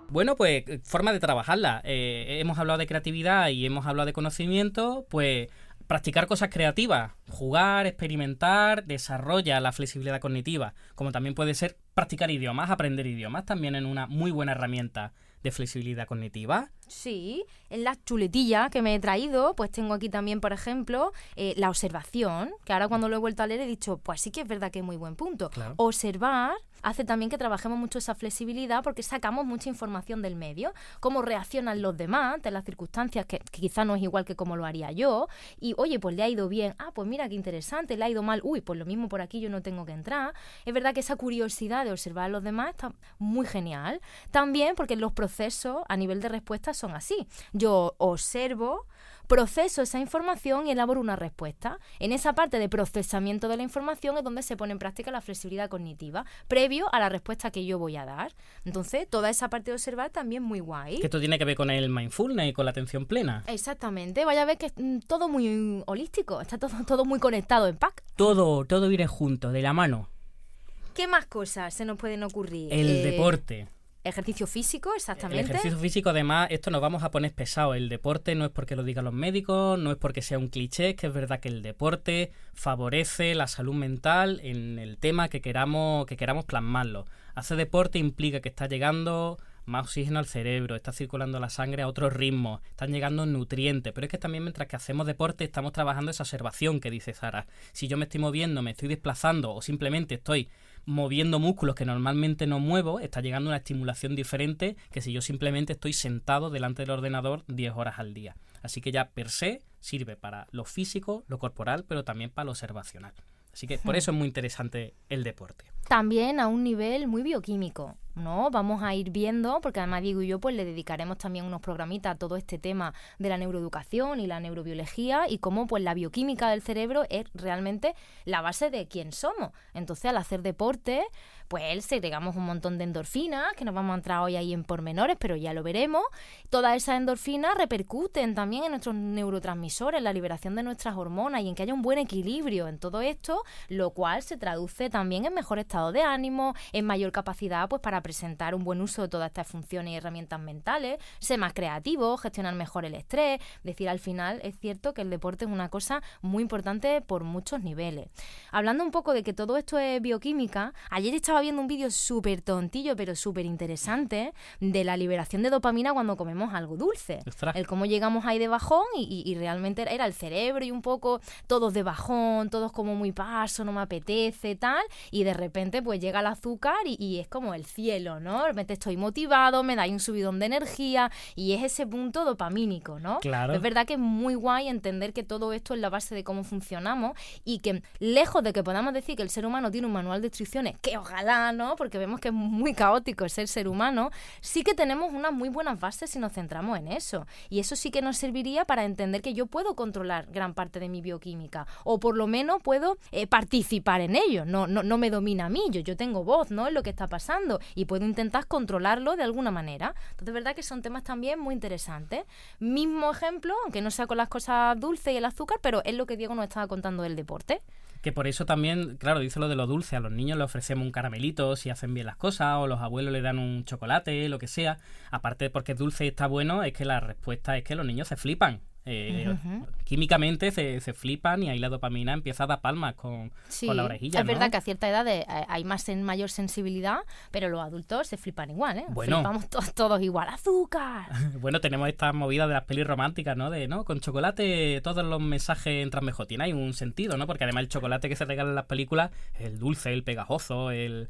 Speaker 3: Bueno, pues forma de trabajarla. Hemos hablado de creatividad y hemos hablado de conocimiento, pues practicar cosas creativas, jugar, experimentar, desarrolla la flexibilidad cognitiva, como también puede ser practicar idiomas, aprender idiomas, también en una muy buena herramienta de flexibilidad cognitiva.
Speaker 4: Sí, en las chuletillas que me he traído, pues tengo aquí también, por ejemplo, la observación, que ahora cuando lo he vuelto a leer he dicho, pues sí que es verdad que es muy buen punto.
Speaker 3: Claro.
Speaker 4: Observar hace también que trabajemos mucho esa flexibilidad porque sacamos mucha información del medio, cómo reaccionan los demás ante las circunstancias que quizá no es igual que como lo haría yo, y oye, pues le ha ido bien, pues mira qué interesante, le ha ido mal, uy, pues lo mismo por aquí yo no tengo que entrar. Es verdad que esa curiosidad de observar a los demás está muy genial. También porque los procesos a nivel de respuesta son así. Yo observo, proceso esa información y elaboro una respuesta. En esa parte de procesamiento de la información es donde se pone en práctica la flexibilidad cognitiva, previo a la respuesta que yo voy a dar. Entonces, toda esa parte de observar también muy guay.
Speaker 3: Que esto tiene que ver con el mindfulness y con la atención plena.
Speaker 4: Exactamente. Vaya a ver que es todo muy holístico, está todo muy conectado en pack.
Speaker 3: Todo iré junto, de la mano.
Speaker 4: ¿Qué más cosas se nos pueden ocurrir?
Speaker 3: El deporte.
Speaker 4: Ejercicio físico, exactamente.
Speaker 3: El ejercicio físico, además, esto nos vamos a poner pesado. El deporte no es porque lo digan los médicos, no es porque sea un cliché, es que es verdad que el deporte favorece la salud mental en el tema que queramos plasmarlo. Hacer deporte implica que está llegando más oxígeno al cerebro, está circulando la sangre a otros ritmos, están llegando nutrientes, pero es que también mientras que hacemos deporte estamos trabajando esa observación que dice Sara. Si yo me estoy moviendo, me estoy desplazando o simplemente estoy moviendo músculos que normalmente no muevo, está llegando una estimulación diferente que si yo simplemente estoy sentado delante del ordenador 10 horas al día. Así que ya per se sirve para lo físico, lo corporal, pero también para lo observacional. Así que por eso es muy interesante el deporte.
Speaker 4: También a un nivel muy bioquímico, ¿no? Vamos a ir viendo, porque además Diego y yo pues le dedicaremos también unos programitas a todo este tema de la neuroeducación y la neurobiología y cómo pues la bioquímica del cerebro es realmente la base de quién somos. Entonces al hacer deporte pues segregamos un montón de endorfinas, que nos vamos a entrar hoy ahí en pormenores, pero ya lo veremos. Todas esas endorfinas repercuten también en nuestros neurotransmisores, en la liberación de nuestras hormonas y en que haya un buen equilibrio en todo esto, lo cual se traduce también en mejor estado de ánimo, en mayor capacidad pues para presentar un buen uso de todas estas funciones y herramientas mentales, ser más creativo, gestionar mejor el estrés. Es decir, al final es cierto que el deporte es una cosa muy importante por muchos niveles. Hablando un poco de que todo esto es bioquímica, ayer estaba viendo un vídeo súper tontillo pero súper interesante de la liberación de dopamina cuando comemos algo dulce.
Speaker 3: Ostras.
Speaker 4: El cómo llegamos ahí de bajón y realmente era el cerebro y un poco todos de bajón, todos como muy paso, no me apetece, tal, y de repente pues llega el azúcar y es como el cielo, ¿no? De repente estoy motivado, me da un subidón de energía y es ese punto dopamínico, ¿no?
Speaker 3: Claro.
Speaker 4: Es verdad que es muy guay entender que todo esto es la base de cómo funcionamos y que lejos de que podamos decir que el ser humano tiene un manual de instrucciones, que ojalá, ¿no? Porque vemos que es muy caótico ser humano, sí que tenemos unas muy buenas bases si nos centramos en eso. Y eso sí que nos serviría para entender que yo puedo controlar gran parte de mi bioquímica o por lo menos puedo participar en ello. No me domina a mí, yo tengo voz, ¿no? En lo que está pasando y puedo intentar controlarlo de alguna manera. Entonces, es verdad que son temas también muy interesantes. Mismo ejemplo, aunque no sea con las cosas dulces y el azúcar, pero es lo que Diego nos estaba contando del deporte.
Speaker 3: Que por eso también, claro, dice lo de lo dulce. A los niños les ofrecemos un caramelito si hacen bien las cosas, o los abuelos le dan un chocolate, lo que sea. Aparte de porque es dulce y está bueno, es que la respuesta es que los niños se flipan. Químicamente se flipan y ahí la dopamina empieza a dar palmas con la orejilla.
Speaker 4: Es verdad que a cierta edad hay mayor sensibilidad, pero los adultos se flipan igual, ¿eh?
Speaker 3: Bueno.
Speaker 4: Flipamos todos igual. ¡Azúcar!
Speaker 3: Bueno, tenemos esta movida de las pelis románticas, ¿no? Con chocolate todos los mensajes entran mejor. Tiene ahí un sentido, ¿no? Porque además el chocolate que se regala en las películas es el dulce, el pegajoso, el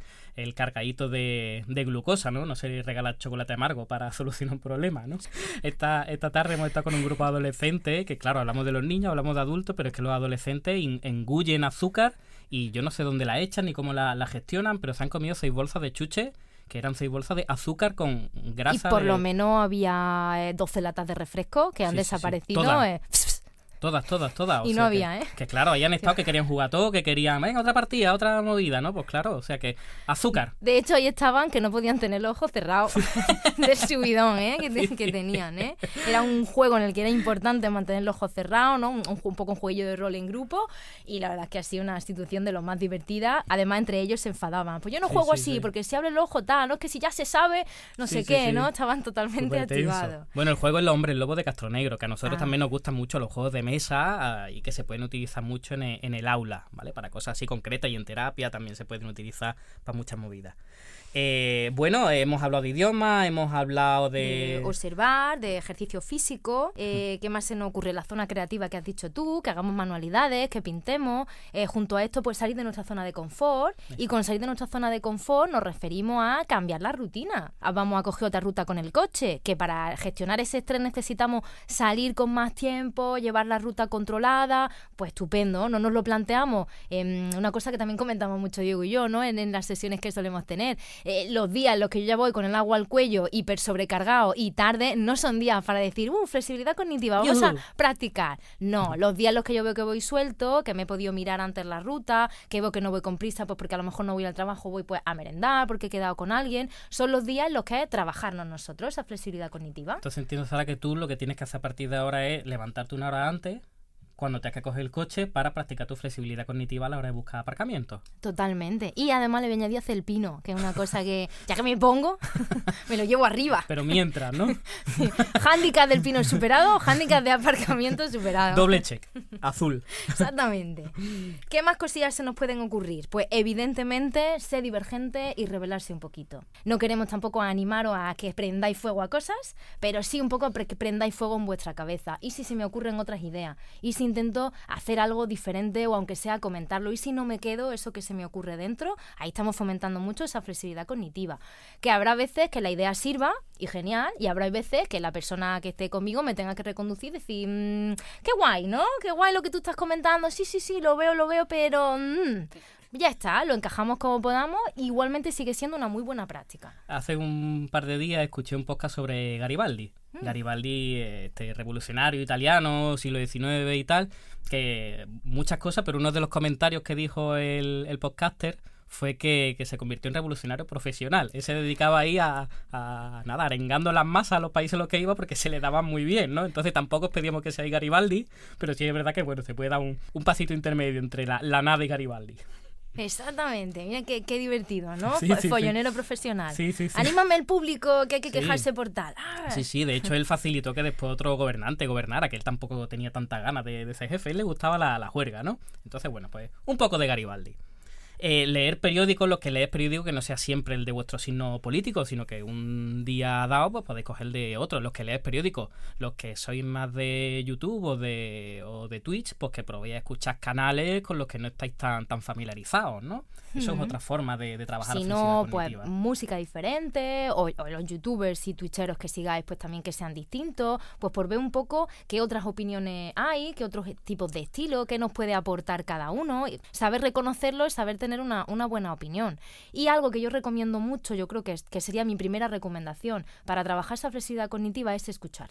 Speaker 3: cargadito de glucosa, ¿no? No se regala chocolate amargo para solucionar un problema, ¿no? Esta tarde hemos estado con un grupo de adolescentes que, claro, hablamos de los niños, hablamos de adultos, pero es que los adolescentes engullen azúcar y yo no sé dónde la echan ni cómo la gestionan, pero se han comido 6 bolsas de chuche, que eran 6 bolsas de azúcar con grasa.
Speaker 4: Y por lo menos había 12 latas de refresco que han desaparecido.
Speaker 3: Sí. Todas. O
Speaker 4: Y
Speaker 3: sea
Speaker 4: no había,
Speaker 3: que claro, habían estado que querían jugar todo, que querían, venga, otra partida, otra movida, ¿no? Pues claro, o sea que azúcar.
Speaker 4: De hecho, ahí estaban que no podían tener los ojos cerrados del subidón, que tenían, Era un juego en el que era importante mantener los ojos cerrados, ¿no? Un poco un jueguillo de rol en grupo, y la verdad es que ha sido una institución de lo más divertida. Además, entre ellos se enfadaban. Pues yo no juego así, porque si abre el ojo tal, ¿no? Es que si ya se sabe, no sé qué, ¿no? Estaban totalmente activados.
Speaker 3: Bueno, el juego es El Hombre Lobo de Castronegro, que a nosotros también nos gustan mucho los juegos de mesa y que se pueden utilizar mucho en el aula, ¿vale? Para cosas así concretas, y en terapia también se pueden utilizar para muchas movidas. Bueno, hemos hablado de idiomas, hemos hablado de
Speaker 4: observar, de ejercicio físico. ¿Qué más se nos ocurre? La zona creativa que has dicho tú, que hagamos manualidades, que pintemos. Junto a esto, pues salir de nuestra zona de confort. Y con salir de nuestra zona de confort nos referimos a cambiar la rutina. Vamos a coger otra ruta con el coche, que para gestionar ese estrés necesitamos salir con más tiempo, llevar la ruta controlada. Pues estupendo, no nos lo planteamos. Una cosa que también comentamos mucho Diego y yo, ¿no? En las sesiones que solemos tener. Los días en los que yo ya voy con el agua al cuello, hiper sobrecargado y tarde, no son días para decir, flexibilidad cognitiva, vamos a practicar. No, los días en los que yo veo que voy suelto, que me he podido mirar antes la ruta, que veo que no voy con prisa, pues porque a lo mejor no voy al trabajo, voy pues a merendar porque he quedado con alguien, son los días en los que trabajarnos nosotros, esa flexibilidad cognitiva.
Speaker 3: Entonces entiendo, Sara, que tú lo que tienes que hacer a partir de ahora es levantarte una hora antes, cuando tengas que coger el coche, para practicar tu flexibilidad cognitiva a la hora de buscar aparcamiento.
Speaker 4: Totalmente. Y además le voy a añadir hacer el pino, que es una cosa que, ya que me pongo, me lo llevo arriba.
Speaker 3: Pero mientras, ¿no?
Speaker 4: Sí. Hándicap del pino superado, hándicap de aparcamiento superado.
Speaker 3: Doble check, azul.
Speaker 4: Exactamente. ¿Qué más cosillas se nos pueden ocurrir? Pues evidentemente ser divergente y rebelarse un poquito. No queremos tampoco animaros a que prendáis fuego a cosas, pero sí un poco a que prendáis fuego en vuestra cabeza. Y si se me ocurren otras ideas, y si intento hacer algo diferente, o aunque sea comentarlo, y si no me quedo eso que se me ocurre dentro, ahí estamos fomentando mucho esa flexibilidad cognitiva. Que habrá veces que la idea sirva y genial, y habrá veces que la persona que esté conmigo me tenga que reconducir y decir, qué guay, ¿no? Qué guay lo que tú estás comentando, sí, lo veo, pero ya está, lo encajamos como podamos. Igualmente sigue siendo una muy buena práctica.
Speaker 3: Hace un par de días escuché un podcast sobre Garibaldi. Garibaldi, revolucionario italiano, siglo XIX y tal, que muchas cosas, pero uno de los comentarios que dijo el podcaster fue que se convirtió en revolucionario profesional. Él se dedicaba ahí a arengando las masas a los países en los que iba, porque se le daban muy bien, ¿no? Entonces tampoco os pedíamos que seáis Garibaldi, pero sí es verdad que bueno, se puede dar un pasito intermedio entre la nada y Garibaldi.
Speaker 4: Exactamente, mira qué divertido, ¿no?
Speaker 3: Sí,
Speaker 4: Follonero profesional.
Speaker 3: Sí.
Speaker 4: Anímame al público, que hay que quejarse por tal.
Speaker 3: Sí, de hecho él facilitó que después otro gobernante gobernara, que él tampoco tenía tanta ganas de ser jefe, él le gustaba la juerga, ¿no? Entonces, bueno, pues un poco de Garibaldi. Leer periódicos, los que lees periódicos que no sea siempre el de vuestro signo político, sino que un día dado pues podéis coger el de otro. Los que lees periódicos, los que sois más de YouTube o de Twitch, pues que probéis a escuchar canales con los que no estáis tan familiarizados, ¿no? Eso es otra forma de trabajar la flexibilidad cognitiva.
Speaker 4: Pues música diferente, o los youtubers y twitcheros que sigáis, pues también que sean distintos, pues por ver un poco qué otras opiniones hay, qué otros tipos de estilo, qué nos puede aportar cada uno, saber reconocerlo y saber tener una buena opinión. Y algo que yo recomiendo mucho, yo creo que sería mi primera recomendación para trabajar esa flexibilidad cognitiva, es escuchar.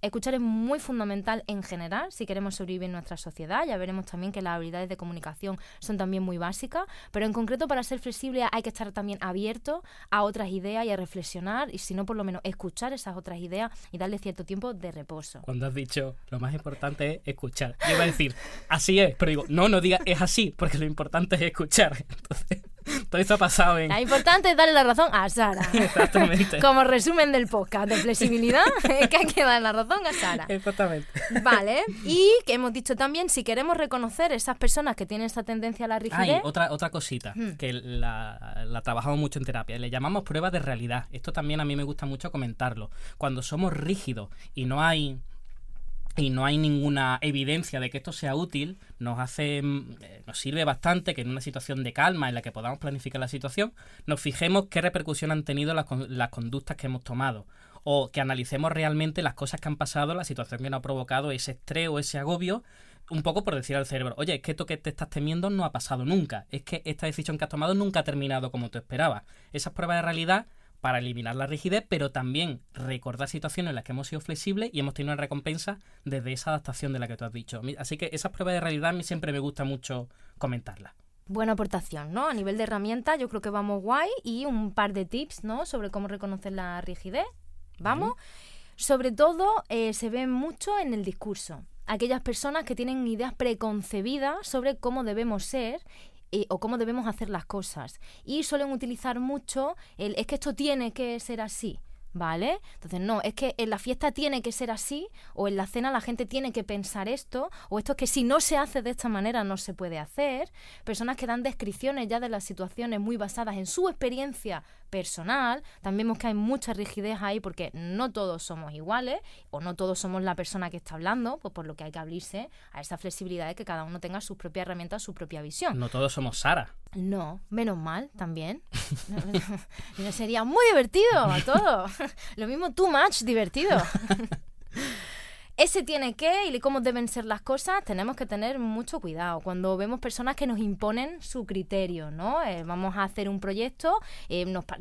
Speaker 4: Escuchar es muy fundamental en general si queremos sobrevivir en nuestra sociedad. Ya veremos también que las habilidades de comunicación son también muy básicas, pero en concreto para ser flexible hay que estar también abierto a otras ideas y a reflexionar, y si no, por lo menos escuchar esas otras ideas y darle cierto tiempo de reposo.
Speaker 3: Cuando has dicho lo más importante es escuchar, yo iba a decir así es, pero digo no digas es así, porque lo importante es escuchar. Entonces todo esto ha pasado en...
Speaker 4: Lo importante es darle la razón a Sara.
Speaker 3: Exactamente.
Speaker 4: Como resumen del podcast de flexibilidad, es que hay que dar la razón a Sara.
Speaker 3: Exactamente.
Speaker 4: Vale, y que hemos dicho también, si queremos reconocer esas personas que tienen esa tendencia a la rigidez...
Speaker 3: Otra cosita, que la trabajamos mucho en terapia, le llamamos pruebas de realidad. Esto también a mí me gusta mucho comentarlo. Cuando somos rígidos y no hay ninguna evidencia de que esto sea útil, nos sirve bastante que en una situación de calma en la que podamos planificar la situación, nos fijemos qué repercusión han tenido las conductas que hemos tomado, o que analicemos realmente las cosas que han pasado, la situación que nos ha provocado ese estrés o ese agobio, un poco por decir al cerebro, oye, es que esto que te estás temiendo no ha pasado nunca, es que esta decisión que has tomado nunca ha terminado como tú esperabas. Esas pruebas de realidad para eliminar la rigidez, pero también recordar situaciones en las que hemos sido flexibles y hemos tenido una recompensa desde esa adaptación de la que tú has dicho. Así que esas pruebas de realidad a mí siempre me gusta mucho comentarlas.
Speaker 4: Buena aportación, ¿no? A nivel de herramientas yo creo que vamos guay, y un par de tips, ¿no? Sobre cómo reconocer la rigidez. ¿Vamos? Sobre todo se ve mucho en el discurso. Aquellas personas que tienen ideas preconcebidas sobre cómo debemos ser o cómo debemos hacer las cosas. Y suelen utilizar mucho es que esto tiene que ser así, ¿vale? Entonces, no, es que en la fiesta tiene que ser así, o en la cena la gente tiene que pensar esto, o esto es que si no se hace de esta manera no se puede hacer. Personas que dan descripciones ya de las situaciones muy basadas en su experiencia personal. También vemos que hay mucha rigidez ahí porque no todos somos iguales, o no todos somos la persona que está hablando, pues por lo que hay que abrirse a esa flexibilidad de que cada uno tenga sus propias herramientas, su propia visión.
Speaker 3: No todos somos Sara.
Speaker 4: No, menos mal también. No, sería muy divertido a todos. Lo mismo, too much divertido. Ese tiene que, y cómo deben ser las cosas, tenemos que tener mucho cuidado cuando vemos personas que nos imponen su criterio, ¿no? Vamos a hacer un proyecto,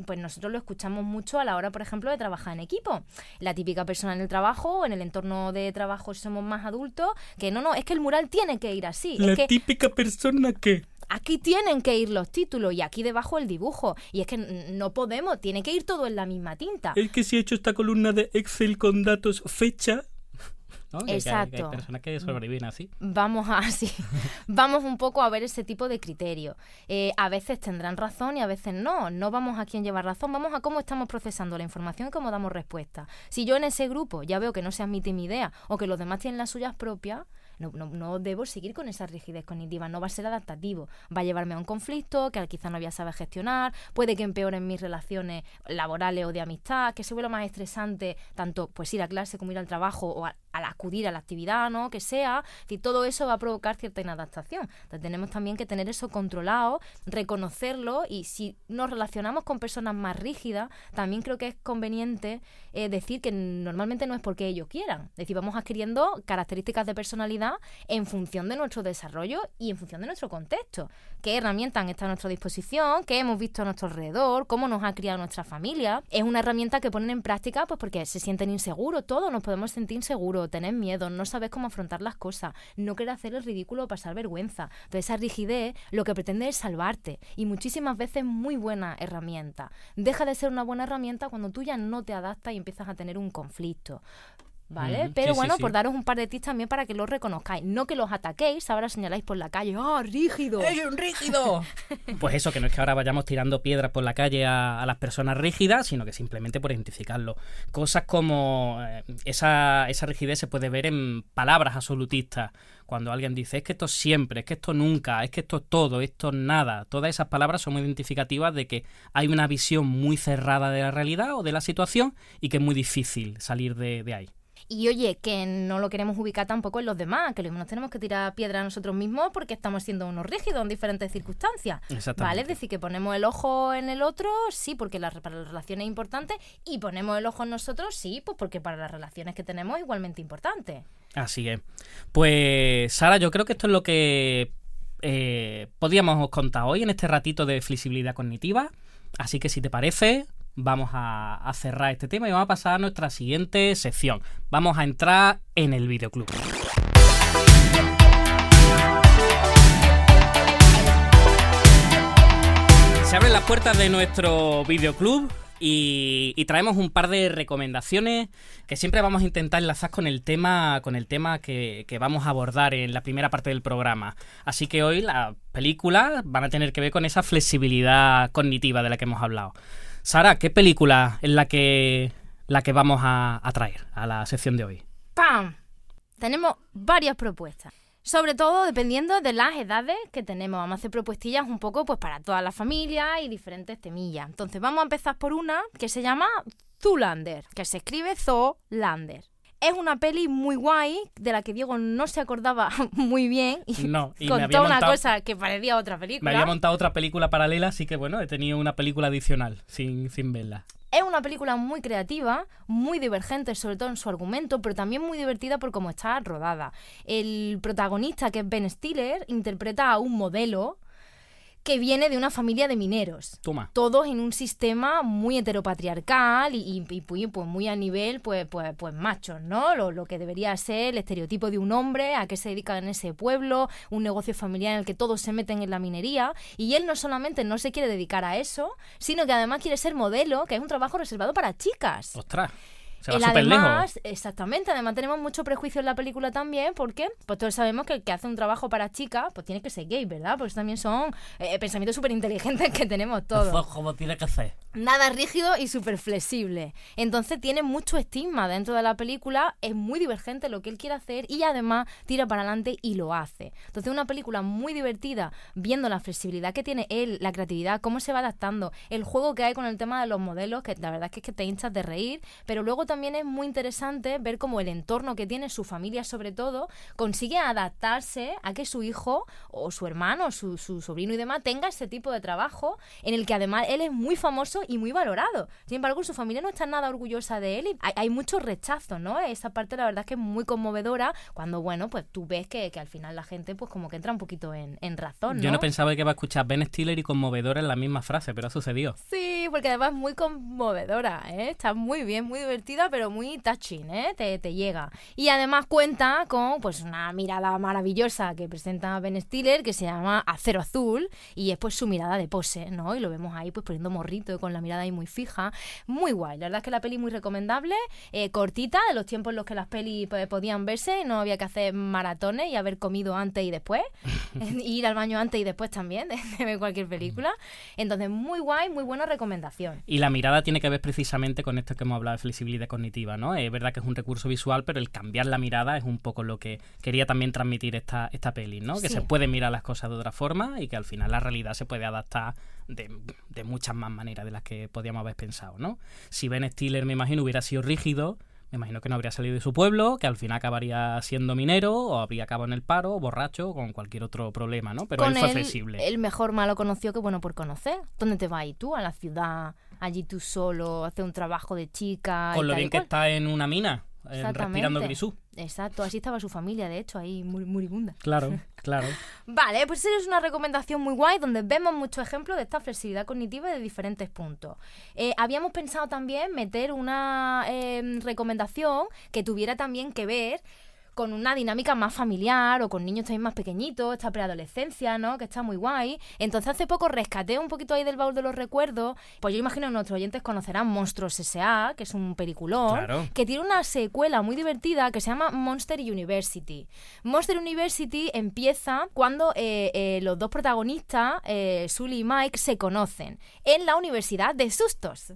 Speaker 4: pues nosotros lo escuchamos mucho a la hora, por ejemplo, de trabajar en equipo. La típica persona en el trabajo, en el entorno de trabajo, si somos más adultos, que no, es que el mural tiene que ir así.
Speaker 3: La
Speaker 4: es que
Speaker 3: típica persona que...
Speaker 4: Aquí tienen que ir los títulos y aquí debajo el dibujo. Y es que no podemos, tiene que ir todo en la misma tinta.
Speaker 3: Es que si he hecho esta columna de Excel con datos, fecha... ¿No?
Speaker 4: Exacto.
Speaker 3: Que hay personas que sobreviven así.
Speaker 4: Vamos un poco a ver ese tipo de criterio. A veces tendrán razón y a veces no. No vamos a quién lleva razón, vamos a cómo estamos procesando la información y cómo damos respuesta. Si yo en ese grupo ya veo que no se admite mi idea o que los demás tienen las suyas propias, no debo seguir con esa rigidez cognitiva, no va a ser adaptativo, va a llevarme a un conflicto que quizás no voy a saber gestionar, puede que empeoren mis relaciones laborales o de amistad, que se vuelva más estresante tanto pues ir a clase como ir al trabajo o al acudir a la actividad, ¿no? Que sea, y todo eso va a provocar cierta inadaptación. Entonces tenemos también que tener eso controlado, reconocerlo, y si nos relacionamos con personas más rígidas, también creo que es conveniente decir que normalmente no es porque ellos quieran, es decir, vamos adquiriendo características de personalidad en función de nuestro desarrollo y en función de nuestro contexto. ¿Qué herramientas están a nuestra disposición? ¿Qué hemos visto a nuestro alrededor? ¿Cómo nos ha criado nuestra familia? Es una herramienta que ponen en práctica pues porque se sienten inseguros, todos nos podemos sentir inseguros, tener miedo, no sabes cómo afrontar las cosas, no querer hacer el ridículo o pasar vergüenza. Entonces esa rigidez lo que pretende es salvarte, y muchísimas veces muy buena herramienta. Deja de ser una buena herramienta cuando tú ya no te adaptas y empiezas a tener un conflicto, ¿vale? Pero
Speaker 3: sí,
Speaker 4: bueno,
Speaker 3: sí.
Speaker 4: Por daros un par de tips también para que los reconozcáis, no que los ataquéis, ahora señaláis por la calle, ¡ah, rígido!
Speaker 3: ¡Es un rígido! Pues eso, que no es que ahora vayamos tirando piedras por la calle a las personas rígidas, sino que simplemente por identificarlo. Cosas como esa rigidez se puede ver en palabras absolutistas. Cuando alguien dice, es que esto siempre, es que esto nunca, es que esto todo, esto nada. Todas esas palabras son muy identificativas de que hay una visión muy cerrada de la realidad o de la situación y que es muy difícil salir de ahí.
Speaker 4: Y oye, que no lo queremos ubicar tampoco en los demás, que lo mismo nos tenemos que tirar piedra a nosotros mismos porque estamos siendo unos rígidos en diferentes circunstancias.
Speaker 3: Exactamente.
Speaker 4: ¿Vale? Es decir, que ponemos el ojo en el otro, sí, porque para las relaciones es importante, y ponemos el ojo en nosotros, sí, pues porque para las relaciones que tenemos es igualmente importante.
Speaker 3: Así es. Pues, Sara, yo creo que esto es lo que podíamos contar hoy en este ratito de flexibilidad cognitiva. Así que si te parece, vamos a cerrar este tema y vamos a pasar a nuestra siguiente sección. Vamos a entrar en el videoclub. Se abren las puertas de nuestro videoclub y traemos un par de recomendaciones que siempre vamos a intentar enlazar con el tema que vamos a abordar en la primera parte del programa. Así que hoy las películas van a tener que ver con esa flexibilidad cognitiva de la que hemos hablado. Sara, ¿qué película es la que vamos a traer a la sección de hoy?
Speaker 4: ¡Pam! Tenemos varias propuestas. Sobre todo dependiendo de las edades que tenemos. Vamos a hacer propuestillas un poco pues para toda la familia y diferentes temillas. Entonces vamos a empezar por una que se llama Zoolander, que se escribe Zoolander. Es una peli muy guay, de la que Diego no se acordaba muy bien.
Speaker 3: No, y
Speaker 4: contó una cosa que parecía otra película.
Speaker 3: Me había montado otra película paralela, así que bueno, he tenido una película adicional sin verla.
Speaker 4: Es una película muy creativa, muy divergente, sobre todo en su argumento, pero también muy divertida por cómo está rodada. El protagonista, que es Ben Stiller, interpreta a un modelo que viene de una familia de mineros.
Speaker 3: Toma.
Speaker 4: Todos en un sistema muy heteropatriarcal y pues muy a nivel pues machos, ¿no? Lo que debería ser el estereotipo de un hombre, a qué se dedica en ese pueblo, un negocio familiar en el que todos se meten en la minería, y él no solamente no se quiere dedicar a eso, sino que además quiere ser modelo, que es un trabajo reservado para chicas.
Speaker 3: ¡Ostras! Se va súper lejos.
Speaker 4: Exactamente, además tenemos mucho prejuicio en la película también, porque pues todos sabemos que el que hace un trabajo para chicas pues tiene que ser gay, ¿verdad? Pues también son pensamientos súper inteligentes que tenemos todos.
Speaker 3: Eso es como tiene que ser.
Speaker 4: Nada rígido y súper flexible. Entonces tiene mucho estigma dentro de la película, es muy divergente lo que él quiere hacer y además tira para adelante y lo hace. Entonces una película muy divertida, viendo la flexibilidad que tiene él, la creatividad, cómo se va adaptando, el juego que hay con el tema de los modelos, que la verdad es que te hinchas de reír, pero luego también es muy interesante ver cómo el entorno que tiene, su familia sobre todo, consigue adaptarse a que su hijo o su hermano, su sobrino y demás tenga ese tipo de trabajo en el que además él es muy famoso y muy valorado. Sin embargo, su familia no está nada orgullosa de él y hay mucho rechazo, ¿no? Esa parte la verdad es que es muy conmovedora cuando, bueno, pues tú ves que al final la gente pues como que entra un poquito en razón, ¿no?
Speaker 3: Yo no pensaba que iba a escuchar Ben Stiller y conmovedora en la misma frase, pero ha sucedido.
Speaker 4: Sí, porque además es muy conmovedora, ¿eh? Está muy bien, muy divertida, pero muy touching, ¿eh? Te llega. Y además cuenta con pues una mirada maravillosa que presenta Ben Stiller, que se llama Acero Azul, y es pues su mirada de pose, ¿no? Y lo vemos ahí pues poniendo morrito con la mirada ahí muy fija. Muy guay. La verdad es que la peli muy recomendable, cortita, de los tiempos en los que las pelis pues, podían verse, no había que hacer maratones y haber comido antes y después, ir al baño antes y después también, de ver cualquier película. Entonces, muy guay, muy buena recomendación.
Speaker 3: Y la mirada tiene que ver precisamente con esto que hemos hablado de flexibilidad cognitiva, ¿no? Es verdad que es un recurso visual, pero el cambiar la mirada es un poco lo que quería también transmitir esta peli, ¿no? Que
Speaker 4: sí.
Speaker 3: Se puede mirar las cosas de otra forma y que al final la realidad se puede adaptar de muchas más maneras de las que podíamos haber pensado, ¿no? Si Ben Stiller, me imagino, hubiera sido rígido, me imagino que no habría salido de su pueblo, que al final acabaría siendo minero o habría acabado en el paro, o borracho, o con cualquier otro problema, ¿no? Pero
Speaker 4: con
Speaker 3: él fue flexible.
Speaker 4: El mejor malo conocido que bueno por conocer. ¿Dónde te vas ahí tú? A la ciudad, allí tú solo, hacer un trabajo de chica.
Speaker 3: Con
Speaker 4: y
Speaker 3: lo
Speaker 4: tal
Speaker 3: bien
Speaker 4: y
Speaker 3: que
Speaker 4: cual.
Speaker 3: está en una mina, respirando grisú.
Speaker 4: Exacto, así estaba su familia, de hecho, ahí moribunda.
Speaker 3: Claro, claro.
Speaker 4: Vale, pues esa es una recomendación muy guay donde vemos muchos ejemplos de esta flexibilidad cognitiva de diferentes puntos. Habíamos pensado también meter una recomendación que tuviera también que ver con una dinámica más familiar o con niños también más pequeñitos, esta preadolescencia, ¿no? Que está muy guay. Entonces hace poco rescaté un poquito ahí del baúl de los recuerdos. Pues yo imagino que nuestros oyentes conocerán Monstruos S.A., que es un peliculón,
Speaker 3: Claro.
Speaker 4: que tiene una secuela muy divertida que se llama Monster University. Monster University empieza cuando los dos protagonistas, Sully y Mike, se conocen en la Universidad de Sustos.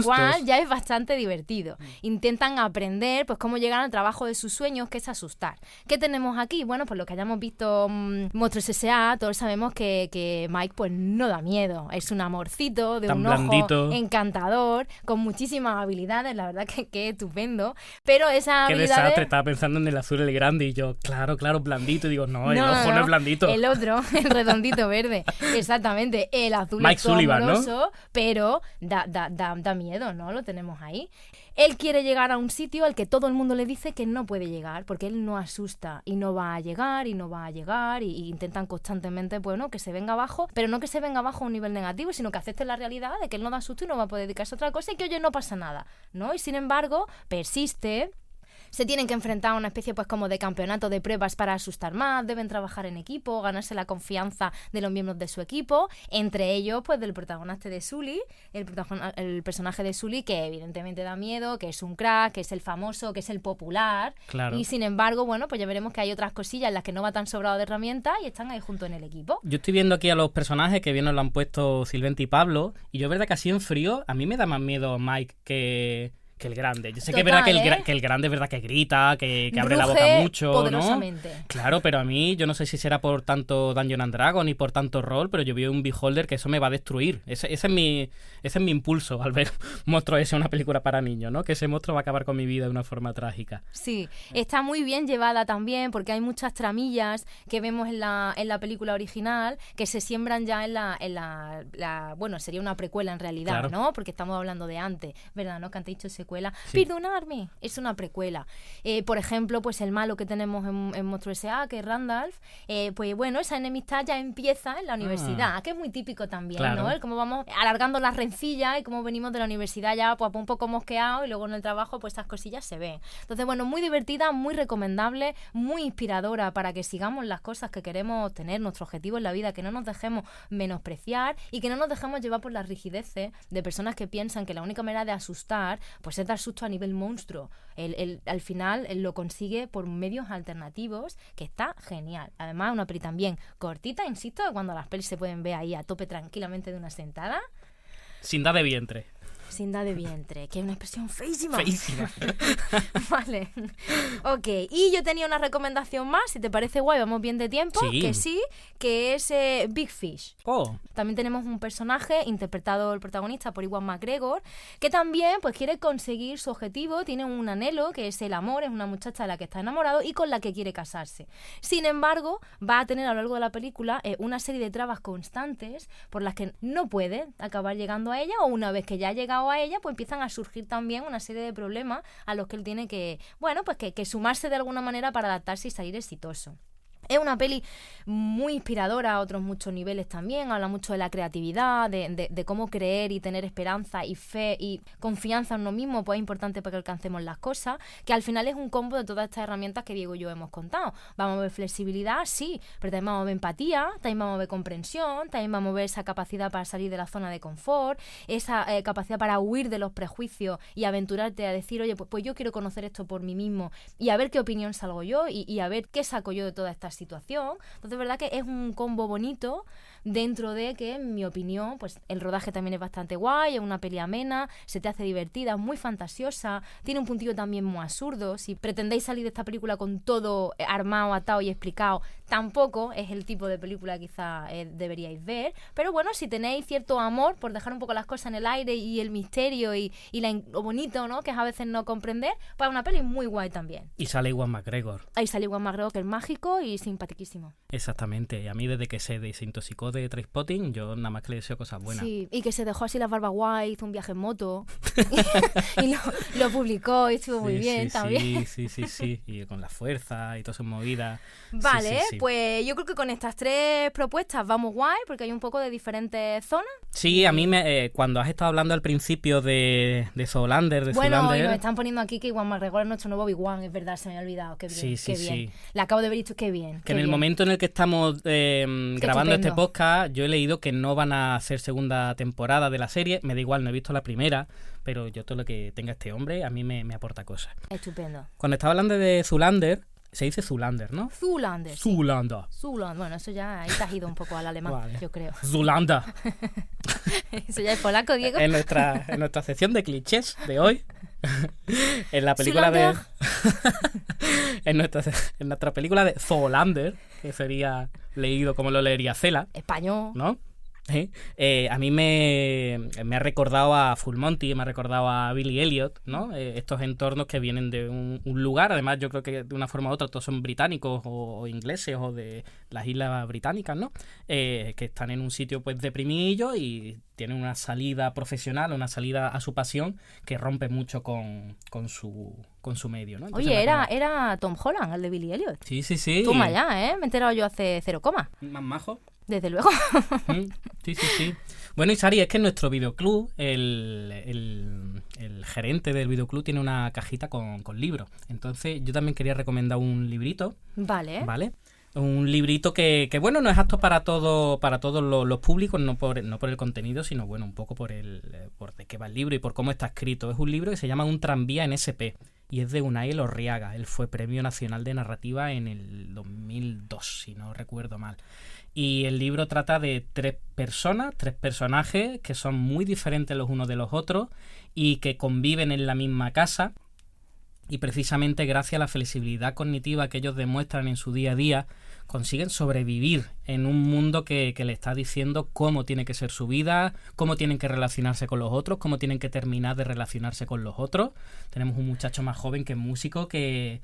Speaker 4: Cual ya es bastante divertido. Intentan aprender pues cómo llegar al trabajo de sus sueños, que es asustar. ¿Qué tenemos aquí? Bueno, pues lo que hayamos visto Monstruos S.A., todos sabemos que Mike pues no da miedo. Es un amorcito de
Speaker 3: tan
Speaker 4: un
Speaker 3: blandito.
Speaker 4: ojo encantador, con muchísimas habilidades, la verdad que es estupendo. Pero esas
Speaker 3: Qué
Speaker 4: habilidades...
Speaker 3: desastre, estaba pensando en el azul, el grande, y yo, claro, blandito, y digo, no, el ojo no es blandito.
Speaker 4: El otro, el redondito verde. Exactamente, el azul
Speaker 3: Mike
Speaker 4: es todo
Speaker 3: Sullivan, ¿no?
Speaker 4: amoroso, pero da miedo, ¿no? Lo tenemos ahí. Él quiere llegar a un sitio al que todo el mundo le dice que no puede llegar, porque él no asusta y no va a llegar y intentan constantemente, bueno, que se venga abajo, pero no que se venga abajo a un nivel negativo, sino que acepte la realidad de que él no da susto y no va a poder dedicarse a otra cosa y que, oye, no pasa nada, ¿no? Y sin embargo, persiste. Se tienen que enfrentar a una especie pues como de campeonato de pruebas para asustar más, deben trabajar en equipo, ganarse la confianza de los miembros de su equipo, entre ellos pues del protagonista de Sully, el personaje de Sully, que evidentemente da miedo, que es un crack, que es el famoso, que es el popular,
Speaker 3: Claro.
Speaker 4: y sin embargo, bueno, pues ya veremos que hay otras cosillas en las que no va tan sobrado de herramientas y están ahí juntos en el equipo.
Speaker 3: Yo estoy viendo aquí a los personajes que bien nos lo han puesto Silventi y Pablo, y yo es verdad que así en frío, a mí me da más miedo Mike que el grande. Yo sé que es verdad que el grande es verdad que grita, que abre la boca
Speaker 4: Ruge
Speaker 3: mucho,
Speaker 4: poderosamente.
Speaker 3: ¿no? Claro, pero a mí, yo no sé si será por tanto Dungeons and Dragons y por tanto rol, pero yo veo un Beholder que eso me va a destruir. Ese es mi impulso al ver Monstruos S.A., una película para niños, ¿no? Que ese monstruo va a acabar con mi vida de una forma trágica.
Speaker 4: Sí, está muy bien llevada también porque hay muchas tramillas que vemos en la película original que se siembran ya en la bueno, sería una precuela en realidad,
Speaker 3: Claro.
Speaker 4: ¿no? Porque estamos hablando de antes, ¿verdad? ¿No? Que antes he dicho secuela.
Speaker 3: Sí.
Speaker 4: Perdonadme, es una precuela. Por ejemplo, pues el malo que tenemos en Monstruo S.A., que es Randolph, pues bueno, esa enemistad ya empieza en la universidad, que es muy típico también,
Speaker 3: Claro.
Speaker 4: ¿no? El cómo vamos alargando las rencillas y cómo venimos de la universidad ya pues un poco mosqueados y luego en el trabajo pues estas cosillas se ven. Entonces, bueno, muy divertida, muy recomendable, muy inspiradora para que sigamos las cosas que queremos tener, nuestro objetivo en la vida, que no nos dejemos menospreciar y que no nos dejemos llevar por las rigideces de personas que piensan que la única manera de asustar pues es dar susto a nivel monstruo. Al final lo consigue por medios alternativos, que está genial. Además, una peli también cortita, insisto, cuando las pelis se pueden ver ahí a tope tranquilamente de una sentada,
Speaker 3: Sin dar de vientre.
Speaker 4: sin dar de vientre, que es una expresión feísima.
Speaker 3: Feísima.
Speaker 4: Vale. Ok, y yo tenía una recomendación más, si te parece guay, vamos bien de tiempo,
Speaker 3: Sí.
Speaker 4: que es Big Fish.
Speaker 3: Oh,
Speaker 4: También tenemos un personaje interpretado el protagonista por Ewan McGregor, que también pues quiere conseguir su objetivo, tiene un anhelo que es el amor, es una muchacha de la que está enamorado y con la que quiere casarse. Sin embargo, va a tener a lo largo de la película una serie de trabas constantes por las que no puede acabar llegando a ella, o una vez que ya ha llegado a ella, pues empiezan a surgir también una serie de problemas a los que él tiene que, bueno, pues que sumarse de alguna manera para adaptarse y salir exitoso. Es una peli muy inspiradora a otros muchos niveles también, habla mucho de la creatividad, de cómo creer y tener esperanza y fe y confianza en uno mismo, pues es importante para que alcancemos las cosas, que al final es un combo de todas estas herramientas que Diego y yo hemos contado. Vamos a ver flexibilidad, sí, pero también vamos a ver empatía, también vamos a ver comprensión, también vamos a ver esa capacidad para salir de la zona de confort, esa capacidad para huir de los prejuicios y aventurarte a decir, oye, pues yo quiero conocer esto por mí mismo y a ver qué opinión salgo yo y a ver qué saco yo de toda esta situación. Entonces, verdad que es un combo bonito dentro de que, en mi opinión, pues el rodaje también es bastante guay, es una peli amena, se te hace divertida, muy fantasiosa, tiene un puntillo también muy absurdo. Si pretendéis salir de esta película con todo armado, atado y explicado, tampoco es el tipo de película que quizá deberíais ver, pero bueno, si tenéis cierto amor por dejar un poco las cosas en el aire y el misterio y lo bonito, ¿no?, que es a veces no comprender, pues es una peli muy guay también.
Speaker 3: y sale Ewan McGregor.
Speaker 4: Ahí sale Ewan McGregor, que es mágico y simpaticísimo.
Speaker 3: Exactamente. Y a mí desde que se desintoxicó de Trainspotting, yo nada más que le deseo cosas buenas.
Speaker 4: Sí, y que se dejó así la barba guay, hizo un viaje en moto y lo publicó y estuvo muy bien también.
Speaker 3: Sí. Y con la fuerza y todas sus movidas.
Speaker 4: Vale,
Speaker 3: Sí.
Speaker 4: pues yo creo que con estas tres propuestas vamos guay, porque hay un poco de diferentes zonas.
Speaker 3: Sí, a mí cuando has estado hablando al principio de Zoolander, de
Speaker 4: Bueno, y
Speaker 3: Zoolander,
Speaker 4: nos están poniendo aquí que Iwan McGregor es nuestro nuevo Obi-Wan, es verdad, se me había olvidado. Qué bien,
Speaker 3: Sí,
Speaker 4: qué bien.
Speaker 3: sí.
Speaker 4: Le acabo de ver dicho, qué bien.
Speaker 3: que
Speaker 4: qué
Speaker 3: en el
Speaker 4: bien.
Speaker 3: momento en el que estamos grabando este
Speaker 4: estupendo.
Speaker 3: podcast, yo he leído que no van a hacer segunda temporada de la serie. Me da igual, no he visto la primera, pero yo todo lo que tenga este hombre a mí me aporta cosas.
Speaker 4: Estupendo.
Speaker 3: Cuando estaba hablando de Zoolander, se dice Zoolander, ¿no?
Speaker 4: Zoolander. sí.
Speaker 3: Zoolander.
Speaker 4: Zoolander. Bueno, eso ya ahí te has ido un poco al alemán,
Speaker 3: Vale.
Speaker 4: yo creo.
Speaker 3: Zoolander.
Speaker 4: Eso ya es polaco, Diego.
Speaker 3: En nuestra sección de clichés de hoy, en la película de en nuestra película de Zoolander, que sería leído como lo leería Cela,
Speaker 4: Español.
Speaker 3: ¿no? A mí me ha recordado a Full Monty, me ha recordado a Billy Elliot, ¿no? Estos entornos que vienen de un lugar, además yo creo que de una forma u otra todos son británicos o ingleses o de las islas británicas, ¿no? Que están en un sitio pues deprimidillo y tienen una salida profesional, una salida a su pasión que rompe mucho con su medio, ¿no? Entonces,
Speaker 4: Oye, era Tom Holland, el de Billy Elliot.
Speaker 3: Sí.
Speaker 4: Toma ya, ¿eh? Me he enterado yo hace 0,
Speaker 3: Más majo.
Speaker 4: desde luego.
Speaker 3: Sí. Bueno, Isari, es que en nuestro videoclub, el gerente del videoclub tiene una cajita con libros. Entonces, yo también quería recomendar un librito.
Speaker 4: Vale.
Speaker 3: ¿Vale? Un librito que bueno, no es apto para todos los públicos, no por el contenido, sino bueno, un poco por de qué va el libro y por cómo está escrito. Es un libro que se llama Un tranvía en SP y es de Unai Elorriaga. Él fue Premio Nacional de Narrativa en el 2002, si no recuerdo mal. Y el libro trata de tres personajes que son muy diferentes los unos de los otros y que conviven en la misma casa. Y precisamente gracias a la flexibilidad cognitiva que ellos demuestran en su día a día, consiguen sobrevivir en un mundo que le está diciendo cómo tiene que ser su vida, cómo tienen que relacionarse con los otros, cómo tienen que terminar de relacionarse con los otros. Tenemos un muchacho más joven que es músico que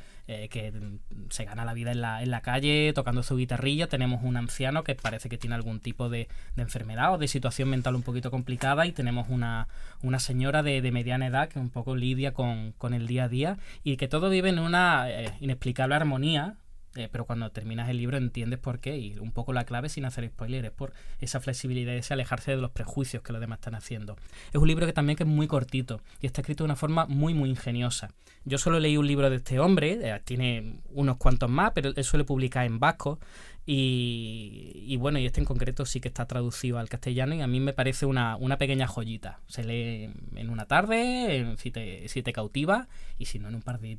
Speaker 3: se gana la vida en la calle tocando su guitarrilla. Tenemos un anciano que parece que tiene algún tipo de enfermedad o de situación mental un poquito complicada, y tenemos una señora de mediana edad que un poco lidia con el día a día, y que todo vive en una inexplicable armonía. Pero cuando terminas el libro entiendes por qué, y un poco la clave, sin hacer spoiler, es por esa flexibilidad y ese alejarse de los prejuicios que los demás están haciendo. Es un libro que también que es muy cortito y está escrito de una forma muy muy ingeniosa. Yo solo leí un libro de este hombre, tiene unos cuantos más, pero él suele publicar en vasco, y bueno, y este en concreto sí que está traducido al castellano, y a mí me parece una pequeña joyita. Se lee en una tarde, si te cautiva, y si no en un par de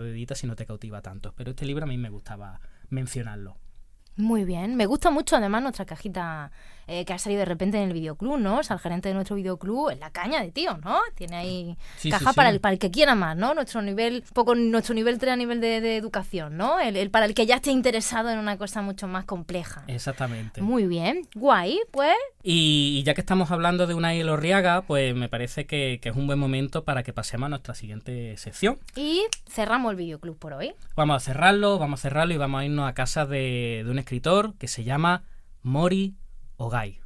Speaker 3: deditas si no te cautiva tanto. Pero este libro a mí me gustaba mencionarlo.
Speaker 4: Muy bien, me gusta mucho además nuestra cajita que ha salido de repente en el videoclub, ¿no? O sea, el gerente de nuestro videoclub es la caña de tío, ¿no? Tiene ahí caja para el que quiera más, ¿no? Nuestro nivel 3 a nivel de educación, ¿no? El para el que ya esté interesado en una cosa mucho más compleja.
Speaker 3: Exactamente.
Speaker 4: Muy bien, guay, pues.
Speaker 3: Y ya que estamos hablando de Unai Elorriaga, pues me parece que es un buen momento para que pasemos a nuestra siguiente sección.
Speaker 4: Y cerramos el videoclub por hoy.
Speaker 3: Vamos a cerrarlo y vamos a irnos a casa de un escritor que se llama Mori Ogai.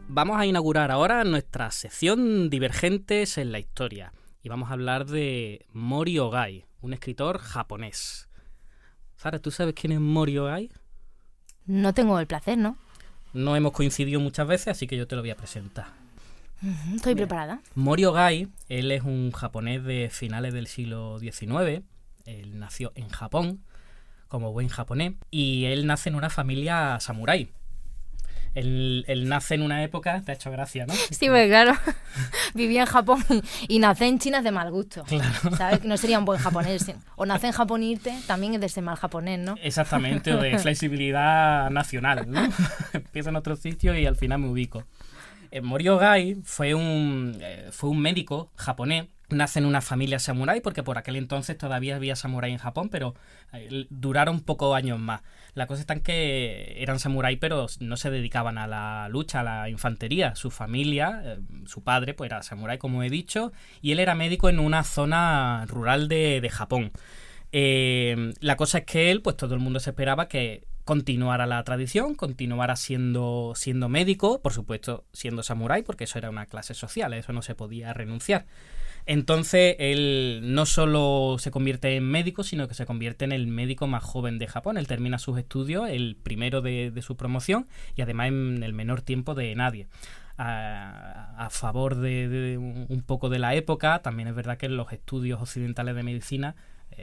Speaker 3: Vamos a inaugurar ahora nuestra sección Divergentes en la Historia. Y vamos a hablar de Mori Ogai, un escritor japonés. Sara, ¿tú sabes quién es Mori Ogai?
Speaker 4: No tengo el placer, ¿no?
Speaker 3: No hemos coincidido muchas veces, así que yo te lo voy a presentar.
Speaker 4: Estoy preparada.
Speaker 3: Mori Ogai, él es un japonés de finales del siglo XIX. Él nació en Japón, como buen japonés, y él nace en una familia samurái. Él nace en una época, te ha hecho gracia, ¿no?
Speaker 4: Sí, pues claro, vivía en Japón y nacer en China es de mal gusto.
Speaker 3: Claro.
Speaker 4: ¿Sabes? Que no sería un buen japonés. O nacer en Japón e irte también es de ser mal japonés, ¿no?
Speaker 3: Exactamente, o de flexibilidad nacional, ¿no? Empiezo en otro sitio y al final me ubico. Mori Ogai fue un médico japonés. Nace en una familia samurái, porque por aquel entonces todavía había samurái en Japón, pero duraron pocos años más. La cosa está en que eran samurái, pero no se dedicaban a la lucha, a la infantería. Su familia, su padre, pues era samurái, como he dicho, y él era médico en una zona rural de Japón. La cosa es que él, pues todo el mundo se esperaba que continuara la tradición, continuara siendo médico, por supuesto siendo samurái, porque eso era una clase social, a eso no se podía renunciar. Entonces él no solo se convierte en médico, sino que se convierte en el médico más joven de Japón. Él termina sus estudios, el primero de su promoción, y además en el menor tiempo de nadie. A favor de un poco de la época, también es verdad que los estudios occidentales de medicina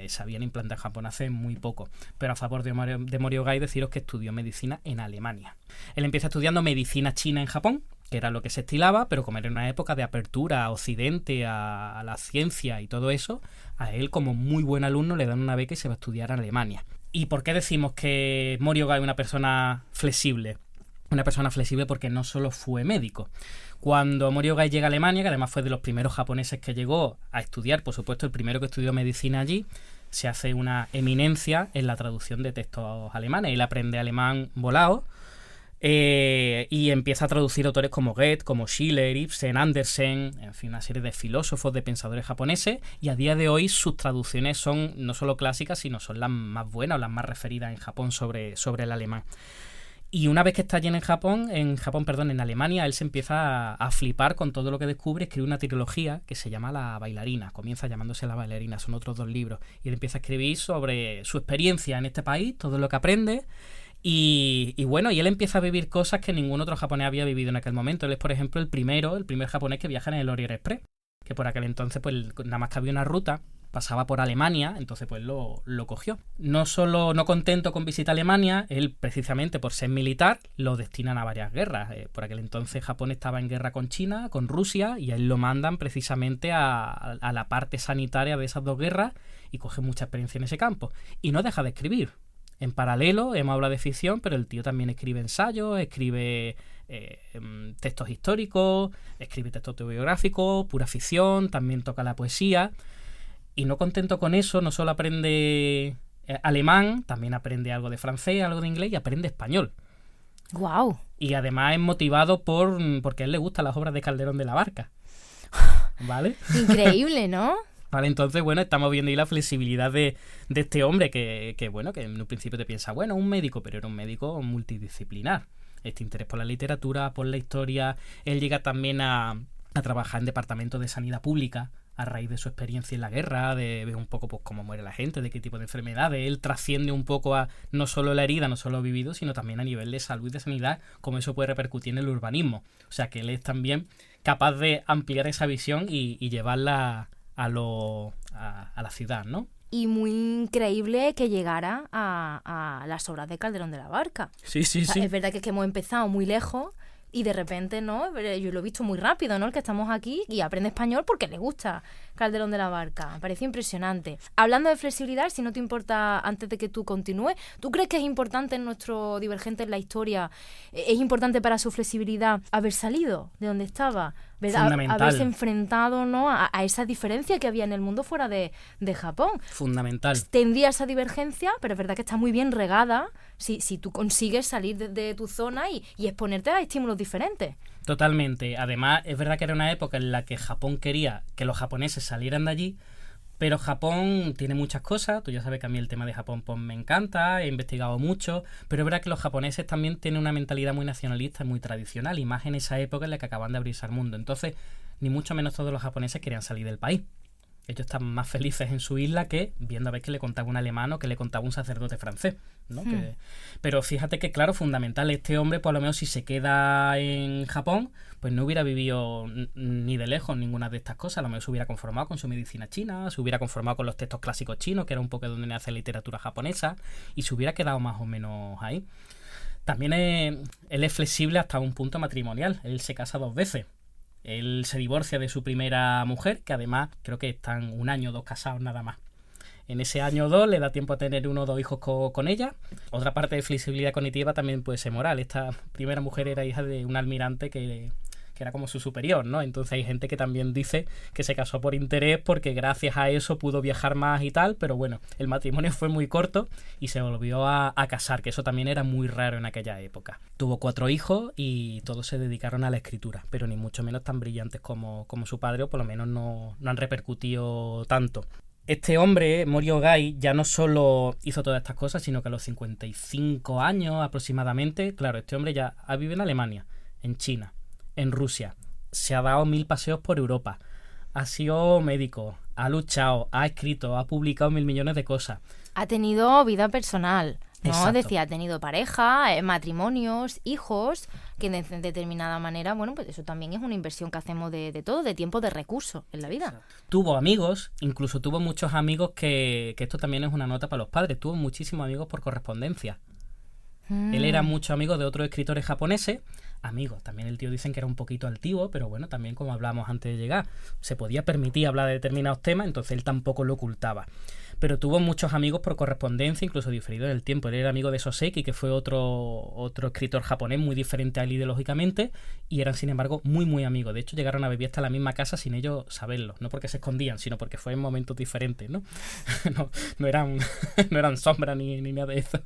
Speaker 3: se habían implantado en Japón hace muy poco, pero a favor de Mori Ogai deciros que estudió medicina en Alemania. Él empieza estudiando medicina china en Japón, que era lo que se estilaba, pero como era una época de apertura a Occidente, a la ciencia y todo eso, a él como muy buen alumno le dan una beca y se va a estudiar a Alemania. ¿Y por qué decimos que Mori Ogai es una persona flexible? Una persona flexible porque no solo fue médico. Cuando Mori Ogai llega a Alemania, que además fue de los primeros japoneses que llegó a estudiar, por supuesto el primero que estudió medicina allí, se hace una eminencia en la traducción de textos alemanes. Él aprende alemán volado, y empieza a traducir autores como Goethe, como Schiller, Ibsen, Andersen, en fin, una serie de filósofos, de pensadores japoneses, y a día de hoy sus traducciones son no solo clásicas, sino son las más buenas o las más referidas en Japón sobre el alemán. Y una vez que está allí en Alemania, él se empieza a flipar con todo lo que descubre. Escribe una trilogía que se llama La bailarina. Comienza llamándose La bailarina, son otros 2 libros. Y él empieza a escribir sobre su experiencia en este país, todo lo que aprende. Y bueno, y él empieza a vivir cosas que ningún otro japonés había vivido en aquel momento. Él es, por ejemplo, el primer japonés que viaja en el Orient Express, que por aquel entonces pues nada más que había una ruta pasaba por Alemania, entonces pues lo cogió. No contento con visitar Alemania, él precisamente por ser militar lo destinan a varias guerras. Por aquel entonces Japón estaba en guerra con China, con Rusia, y a él lo mandan precisamente a la parte sanitaria de esas dos guerras y coge mucha experiencia en ese campo. Y no deja de escribir. En paralelo, hemos hablado de ficción, pero el tío también escribe ensayos, escribe textos históricos, escribe textos autobiográficos, pura ficción, también toca la poesía. Y no contento con eso, no solo aprende alemán, también aprende algo de francés, algo de inglés y aprende español.
Speaker 4: ¡Guau!
Speaker 3: Y además es motivado porque a él le gustan las obras de Calderón de la Barca. ¿Vale?
Speaker 4: Increíble, ¿no?
Speaker 3: Vale, entonces, bueno, estamos viendo ahí la flexibilidad de este hombre que en un principio te piensa, bueno, un médico, pero era un médico multidisciplinar. Este interés por la literatura, por la historia. Él llega también a trabajar en departamentos de sanidad pública a raíz de su experiencia en la guerra, de ver un poco pues cómo muere la gente, de qué tipo de enfermedades. Él trasciende un poco a no solo la herida, no solo lo vivido, sino también a nivel de salud y de sanidad, cómo eso puede repercutir en el urbanismo. O sea, que él es también capaz de ampliar esa visión y llevarla a la ciudad, ¿no?
Speaker 4: Y muy increíble que llegara a las obras de Calderón de la Barca.
Speaker 3: Sí.
Speaker 4: O sea, es verdad que hemos empezado muy lejos y de repente, ¿no? Yo lo he visto muy rápido, ¿no? El que estamos aquí y aprende español porque le gusta Calderón de la Barca. Me parece impresionante. Hablando de flexibilidad, si no te importa, antes de que tú continúes, ¿tú crees que es importante en nuestro Divergente en la historia, es importante para su flexibilidad haber salido de donde estaba? ¿Verdad?
Speaker 3: Fundamental.
Speaker 4: Haberse enfrentado, ¿no? a esa diferencia que había en el mundo fuera de Japón.
Speaker 3: Fundamental.
Speaker 4: Tendría esa divergencia, pero es verdad que está muy bien regada si tú consigues salir de tu zona y exponerte a estímulos diferentes.
Speaker 3: Totalmente. Además, es verdad que era una época en la que Japón quería que los japoneses salieran de allí, pero Japón tiene muchas cosas. Tú ya sabes que a mí el tema de Japón pues, me encanta, he investigado mucho, pero es verdad que los japoneses también tienen una mentalidad muy nacionalista y muy tradicional, y más en esa época en la que acaban de abrirse al mundo. Entonces, ni mucho menos todos los japoneses querían salir del país. Ellos están más felices en su isla que viendo a ver que le contaba un alemán o que le contaba un sacerdote francés, ¿no? Pero fíjate que, claro, fundamental, este hombre, por lo menos si se queda en Japón, pues no hubiera vivido ni de lejos ninguna de estas cosas. A lo mejor se hubiera conformado con su medicina china, se hubiera conformado con los textos clásicos chinos, que era un poco donde nace la literatura japonesa, y se hubiera quedado más o menos ahí. También él es flexible hasta un punto matrimonial. Él se casa 2 veces. Él se divorcia de su primera mujer, que además creo que están 1 año o 2 casados nada más. En ese año o 2 le da tiempo a tener 1 o 2 hijos con ella. Otra parte de flexibilidad cognitiva también puede ser moral. Esta primera mujer era hija de un almirante que era como su superior, ¿no? Entonces hay gente que también dice que se casó por interés porque gracias a eso pudo viajar más y tal, pero bueno, el matrimonio fue muy corto y se volvió a casar, que eso también era muy raro en aquella época. Tuvo 4 hijos y todos se dedicaron a la escritura, pero ni mucho menos tan brillantes como su padre, o por lo menos no han repercutido tanto. Este hombre, Mori Ogai, ya no solo hizo todas estas cosas, sino que a los 55 años aproximadamente, claro, este hombre ya vive en Alemania, en China, en Rusia, se ha dado 1000 paseos por Europa, ha sido médico, ha luchado, ha escrito, ha publicado 1000 millones de cosas.
Speaker 4: Ha tenido vida personal, ¿no?
Speaker 3: Exacto.
Speaker 4: Decía, ha tenido pareja, matrimonios, hijos, que de determinada manera, bueno, pues eso también es una inversión que hacemos de todo, de tiempo, de recursos en la vida.
Speaker 3: Exacto. Tuvo amigos, incluso tuvo muchos amigos que esto también es una nota para los padres, tuvo muchísimos amigos por correspondencia. Él era mucho amigo de otros escritores japoneses, amigos. También el tío dicen que era un poquito altivo, pero bueno, también como hablábamos antes de llegar, se podía permitir hablar de determinados temas, entonces él tampoco lo ocultaba. Pero tuvo muchos amigos por correspondencia, incluso diferido en el tiempo. Él era amigo de Soseki, que fue otro escritor japonés muy diferente a él ideológicamente, y eran sin embargo muy muy amigos. De hecho llegaron a vivir hasta la misma casa sin ellos saberlo, no porque se escondían, sino porque fue en momentos diferentes, ¿no? no eran sombras ni nada de eso,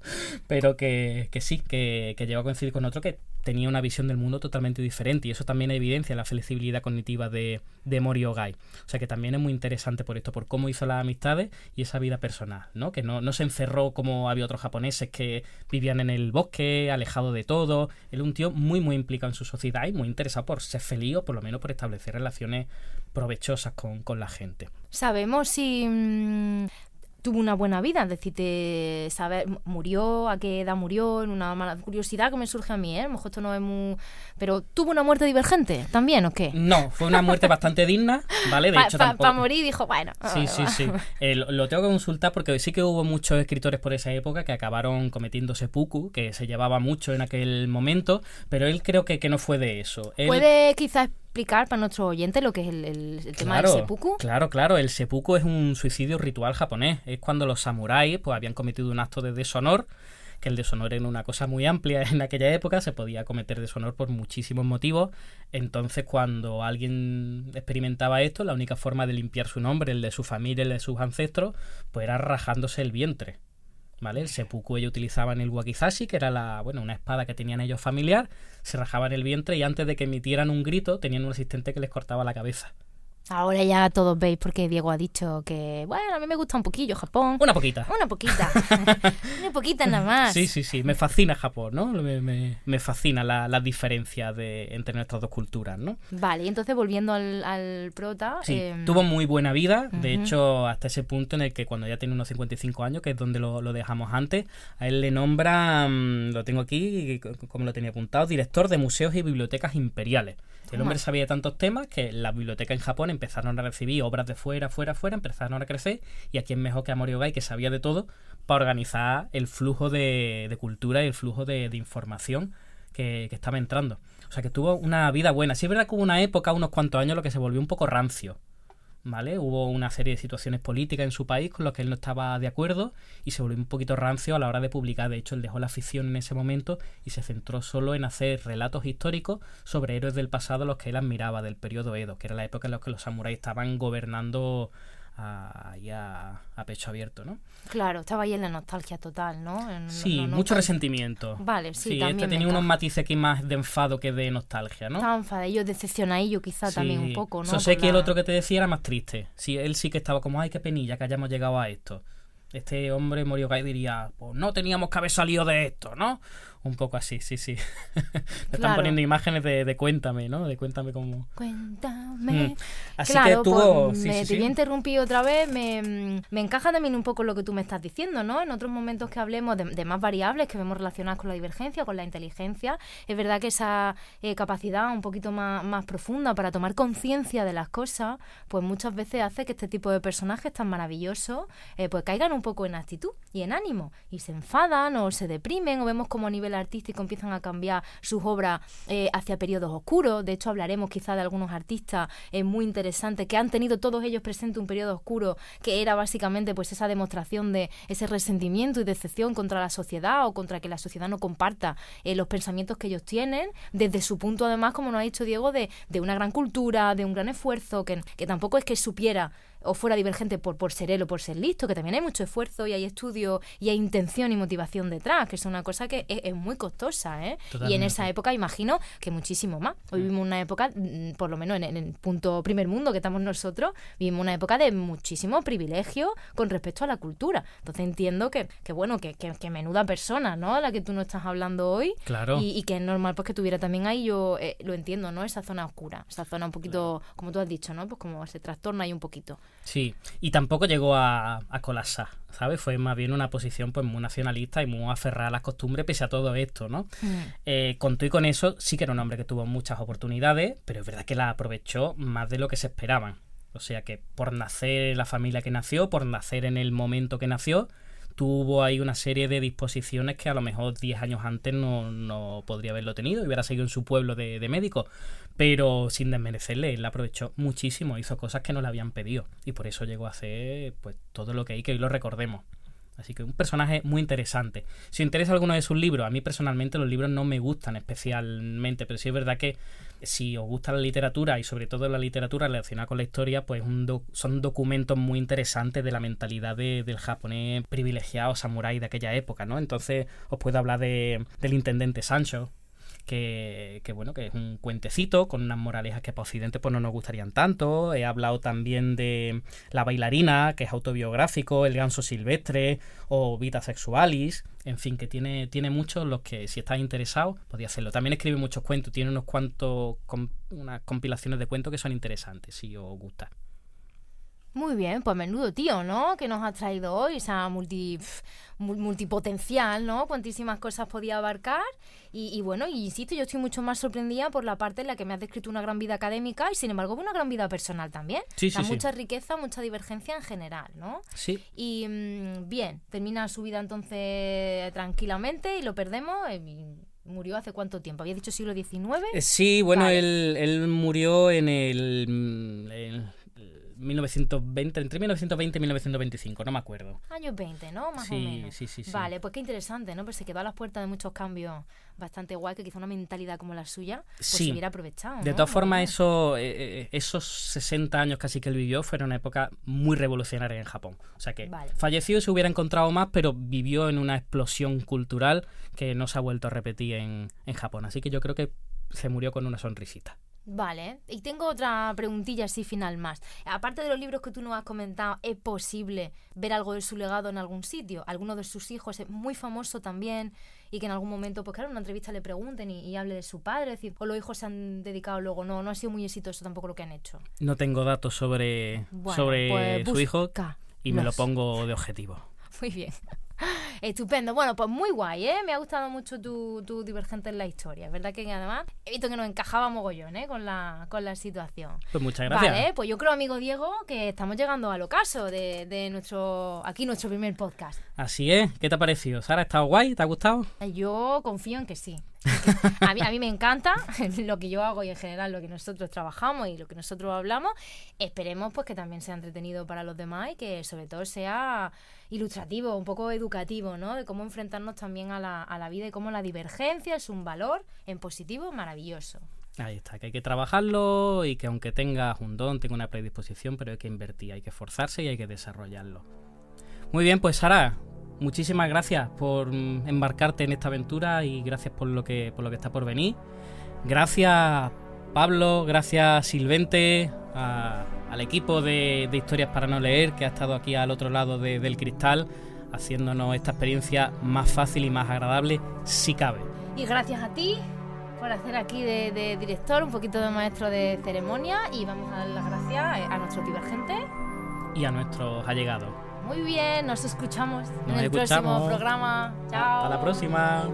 Speaker 3: pero que sí, que llegó a coincidir con otro que tenía una visión del mundo totalmente diferente, y eso también evidencia la flexibilidad cognitiva de Mori Ogai. O sea que también es muy interesante por esto, por cómo hizo las amistades y esa vida personal, ¿no? Que no se encerró como había otros japoneses que vivían en el bosque, alejado de todo. Él es un tío muy muy implicado en su sociedad y muy interesado por ser feliz, o por lo menos por establecer relaciones provechosas con la gente.
Speaker 4: Sabemos si tuvo una buena vida, es decir, murió, a qué edad murió, en una mala curiosidad que me surge a mí, a lo mejor esto no es muy... Pero ¿tuvo una muerte divergente también o qué?
Speaker 3: No, fue una muerte bastante digna, ¿vale? De hecho, tampoco...
Speaker 4: Para morir dijo, bueno...
Speaker 3: Sí. Lo tengo que consultar porque sí que hubo muchos escritores por esa época que acabaron cometiendo seppuku, que se llevaba mucho en aquel momento, pero él creo que no fue de eso.
Speaker 4: ¿Puede quizás explicar para nuestros oyentes lo que es el tema del seppuku?
Speaker 3: Claro. El seppuku es un suicidio ritual japonés. Es cuando los samuráis pues habían cometido un acto de deshonor, que el deshonor era una cosa muy amplia en aquella época, se podía cometer deshonor por muchísimos motivos. Entonces, cuando alguien experimentaba esto, la única forma de limpiar su nombre, el de su familia, el de sus ancestros, pues era rajándose el vientre. ¿Vale? El seppuku ellos utilizaban el wakizashi, que era una espada que tenían ellos familiar, se rajaban el vientre y antes de que emitieran un grito tenían un asistente que les cortaba la cabeza.
Speaker 4: Ahora ya todos veis porque Diego ha dicho que, bueno, a mí me gusta un poquillo Japón.
Speaker 3: Una poquita.
Speaker 4: Una poquita nada más.
Speaker 3: Sí. Me fascina Japón, ¿no? Me fascina la diferencia entre nuestras dos culturas, ¿no?
Speaker 4: Vale, y entonces volviendo al prota...
Speaker 3: Sí, tuvo muy buena vida. De hecho, hasta ese punto en el que cuando ya tiene unos 55 años, que es donde lo dejamos antes, a él le nombran, lo tengo aquí, como lo tenía apuntado, director de museos y bibliotecas imperiales. El hombre sabía de tantos temas que las bibliotecas en Japón empezaron a recibir obras de fuera, empezaron a crecer, y a quién mejor que a Moriogai, que sabía de todo, para organizar el flujo de cultura y el flujo de información que estaba entrando. O sea que tuvo una vida buena. Sí es verdad que hubo una época, unos cuantos años, lo que se volvió un poco rancio, ¿vale? Hubo una serie de situaciones políticas en su país con las que él no estaba de acuerdo y se volvió un poquito rancio a la hora de publicar. De hecho, él dejó la ficción en ese momento y se centró solo en hacer relatos históricos sobre héroes del pasado a los que él admiraba, del periodo Edo, que era la época en la que los samuráis estaban gobernando a pecho abierto, ¿no?
Speaker 4: Claro, estaba ahí en la nostalgia total, ¿no?
Speaker 3: Mucho resentimiento.
Speaker 4: Vale, sí, también
Speaker 3: este tenía unos matices aquí más de enfado que de nostalgia, ¿no?
Speaker 4: Estaba enfadillo, decepcionadillo quizá también un poco, ¿no?
Speaker 3: Soseki, el otro que te decía, era más triste. Sí, él sí que estaba como, ay, qué penilla que hayamos llegado a esto. Este hombre, Moriogai, diría, pues no teníamos que haber salido de esto, ¿no? Un poco así, sí. Me están poniendo imágenes de Cuéntame, ¿no? De Cuéntame cómo...
Speaker 4: Cuéntame.
Speaker 3: Así que tuvo...
Speaker 4: Te voy a interrumpir otra vez. Me encaja también un poco lo que tú me estás diciendo, ¿no? En otros momentos que hablemos de más variables que vemos relacionadas con la divergencia, con la inteligencia, es verdad que esa capacidad un poquito más profunda para tomar conciencia de las cosas, pues muchas veces hace que este tipo de personajes tan maravillosos pues caigan un poco en actitud y en ánimo, y se enfadan o se deprimen, o vemos como a nivel artístico empiezan a cambiar sus obras hacia periodos oscuros. De hecho, hablaremos quizá de algunos artistas muy interesantes que han tenido todos ellos presente un periodo oscuro que era básicamente pues esa demostración de ese resentimiento y decepción contra la sociedad o contra que la sociedad no comparta los pensamientos que ellos tienen, desde su punto además, como nos ha dicho Diego, de una gran cultura, de un gran esfuerzo, que tampoco es que supiera o fuera divergente por ser él o por ser listo, que también hay mucho esfuerzo y hay estudio y hay intención y motivación detrás, que es una cosa que es muy costosa, ¿eh? Y en esa época imagino que muchísimo más. Hoy vivimos una época, por lo menos en el punto primer mundo que estamos nosotros, vivimos una época de muchísimo privilegio con respecto a la cultura. Entonces entiendo que menuda persona, ¿no? La que tú no estás hablando hoy.
Speaker 3: Claro.
Speaker 4: Y que es normal pues que tuviera también ahí, yo lo entiendo, ¿no? Esa zona oscura, esa zona un poquito, como tú has dicho, ¿no? Pues como se trastorna ahí un poquito.
Speaker 3: Sí, y tampoco llegó a colapsar, ¿sabes? Fue más bien una posición pues muy nacionalista y muy aferrada a las costumbres pese a todo esto, ¿no? Con todo y con eso, sí que era un hombre que tuvo muchas oportunidades, pero es verdad que las aprovechó más de lo que se esperaban. O sea que por nacer en la familia que nació, por nacer en el momento que nació, tuvo ahí una serie de disposiciones que a lo mejor 10 años antes no podría haberlo tenido y hubiera seguido en su pueblo de médico. Pero sin desmerecerle, él la aprovechó muchísimo, hizo cosas que no le habían pedido y por eso llegó a hacer pues todo lo que hay, que hoy lo recordemos. Así que un personaje muy interesante. Si os interesa alguno de sus libros, a mí personalmente los libros no me gustan especialmente, pero sí es verdad que si os gusta la literatura y sobre todo la literatura relacionada con la historia, pues son documentos muy interesantes de la mentalidad del japonés privilegiado samurái de aquella época, ¿no? Entonces os puedo hablar del intendente Sancho, que es un cuentecito con unas moralejas que para Occidente pues no nos gustarían tanto. He hablado también de La bailarina, que es autobiográfico, El ganso silvestre o Vita sexualis, en fin, que tiene muchos los que si estáis interesados podéis hacerlo. También escribe muchos cuentos, tiene unas compilaciones de cuentos que son interesantes si os gusta.
Speaker 4: Muy bien, pues menudo tío, ¿no? Que nos has traído hoy, esa multipotencial, ¿no? Cuantísimas cosas podía abarcar y bueno, y insisto, yo estoy mucho más sorprendida por la parte en la que me has descrito una gran vida académica y sin embargo una gran vida personal también.
Speaker 3: Sí, sí,
Speaker 4: mucha riqueza, mucha divergencia en general, ¿no?
Speaker 3: Sí.
Speaker 4: Y bien, termina su vida entonces tranquilamente y lo perdemos. ¿Murió hace cuánto tiempo? ¿Había dicho siglo XIX?
Speaker 3: Sí, bueno,
Speaker 4: vale.
Speaker 3: él murió en el 1920, entre 1920 y 1925, no me acuerdo.
Speaker 4: Años 20, ¿no? Más o menos.
Speaker 3: Sí.
Speaker 4: Vale, pues qué interesante, ¿no? Pues se quedó a las puertas de muchos cambios bastante guay, que quizá una mentalidad como la suya pues se hubiera aprovechado, ¿no?
Speaker 3: De todas formas, esos 60 años casi que él vivió fueron una época muy revolucionaria en Japón. O sea que fallecido se hubiera encontrado más, pero vivió en una explosión cultural que no se ha vuelto a repetir en Japón. Así que yo creo que se murió con una sonrisita.
Speaker 4: Vale, y tengo otra preguntilla así final más. Aparte de los libros que tú nos has comentado, ¿es posible ver algo de su legado en algún sitio? Alguno de sus hijos es muy famoso también y que en algún momento, pues claro, en una entrevista le pregunten y hable de su padre, es decir, o los hijos se han dedicado luego, no ha sido muy exitoso tampoco lo que han hecho.
Speaker 3: No tengo datos sobre
Speaker 4: pues
Speaker 3: su hijo y me lo pongo de objetivo.
Speaker 4: Muy bien. Estupendo. Bueno, pues muy guay, ¿eh? Me ha gustado mucho tu divergente en la historia. Es verdad que además he visto que nos encajaba mogollón, ¿eh? Con la situación.
Speaker 3: Pues muchas gracias.
Speaker 4: Vale, pues yo creo, amigo Diego, que estamos llegando al ocaso de nuestro primer podcast.
Speaker 3: Así es. ¿Qué te ha parecido? Sara, ¿ha estado guay? ¿Te ha gustado?
Speaker 4: Yo confío en que sí. A mí me encanta lo que yo hago y en general lo que nosotros trabajamos y lo que nosotros hablamos. Esperemos pues que también sea entretenido para los demás y que sobre todo sea ilustrativo, un poco educativo, ¿no? De cómo enfrentarnos también a la vida y cómo la divergencia es un valor en positivo maravilloso.
Speaker 3: Ahí está, que hay que trabajarlo y que aunque tengas un don, tenga una predisposición, pero hay que invertir, hay que esforzarse y hay que desarrollarlo. Muy bien, pues Sara, muchísimas gracias por embarcarte en esta aventura y gracias por lo que está por venir. Gracias Pablo, gracias Silvente, al equipo de Historias para no leer que ha estado aquí al otro lado del cristal haciéndonos esta experiencia más fácil y más agradable si cabe.
Speaker 4: Y gracias a ti por hacer aquí de director, un poquito de maestro de ceremonia y vamos a dar las gracias a nuestros divergentes
Speaker 3: y a nuestros allegados.
Speaker 4: Muy bien, nos escuchamos en el próximo programa. Chao.
Speaker 3: Hasta la próxima.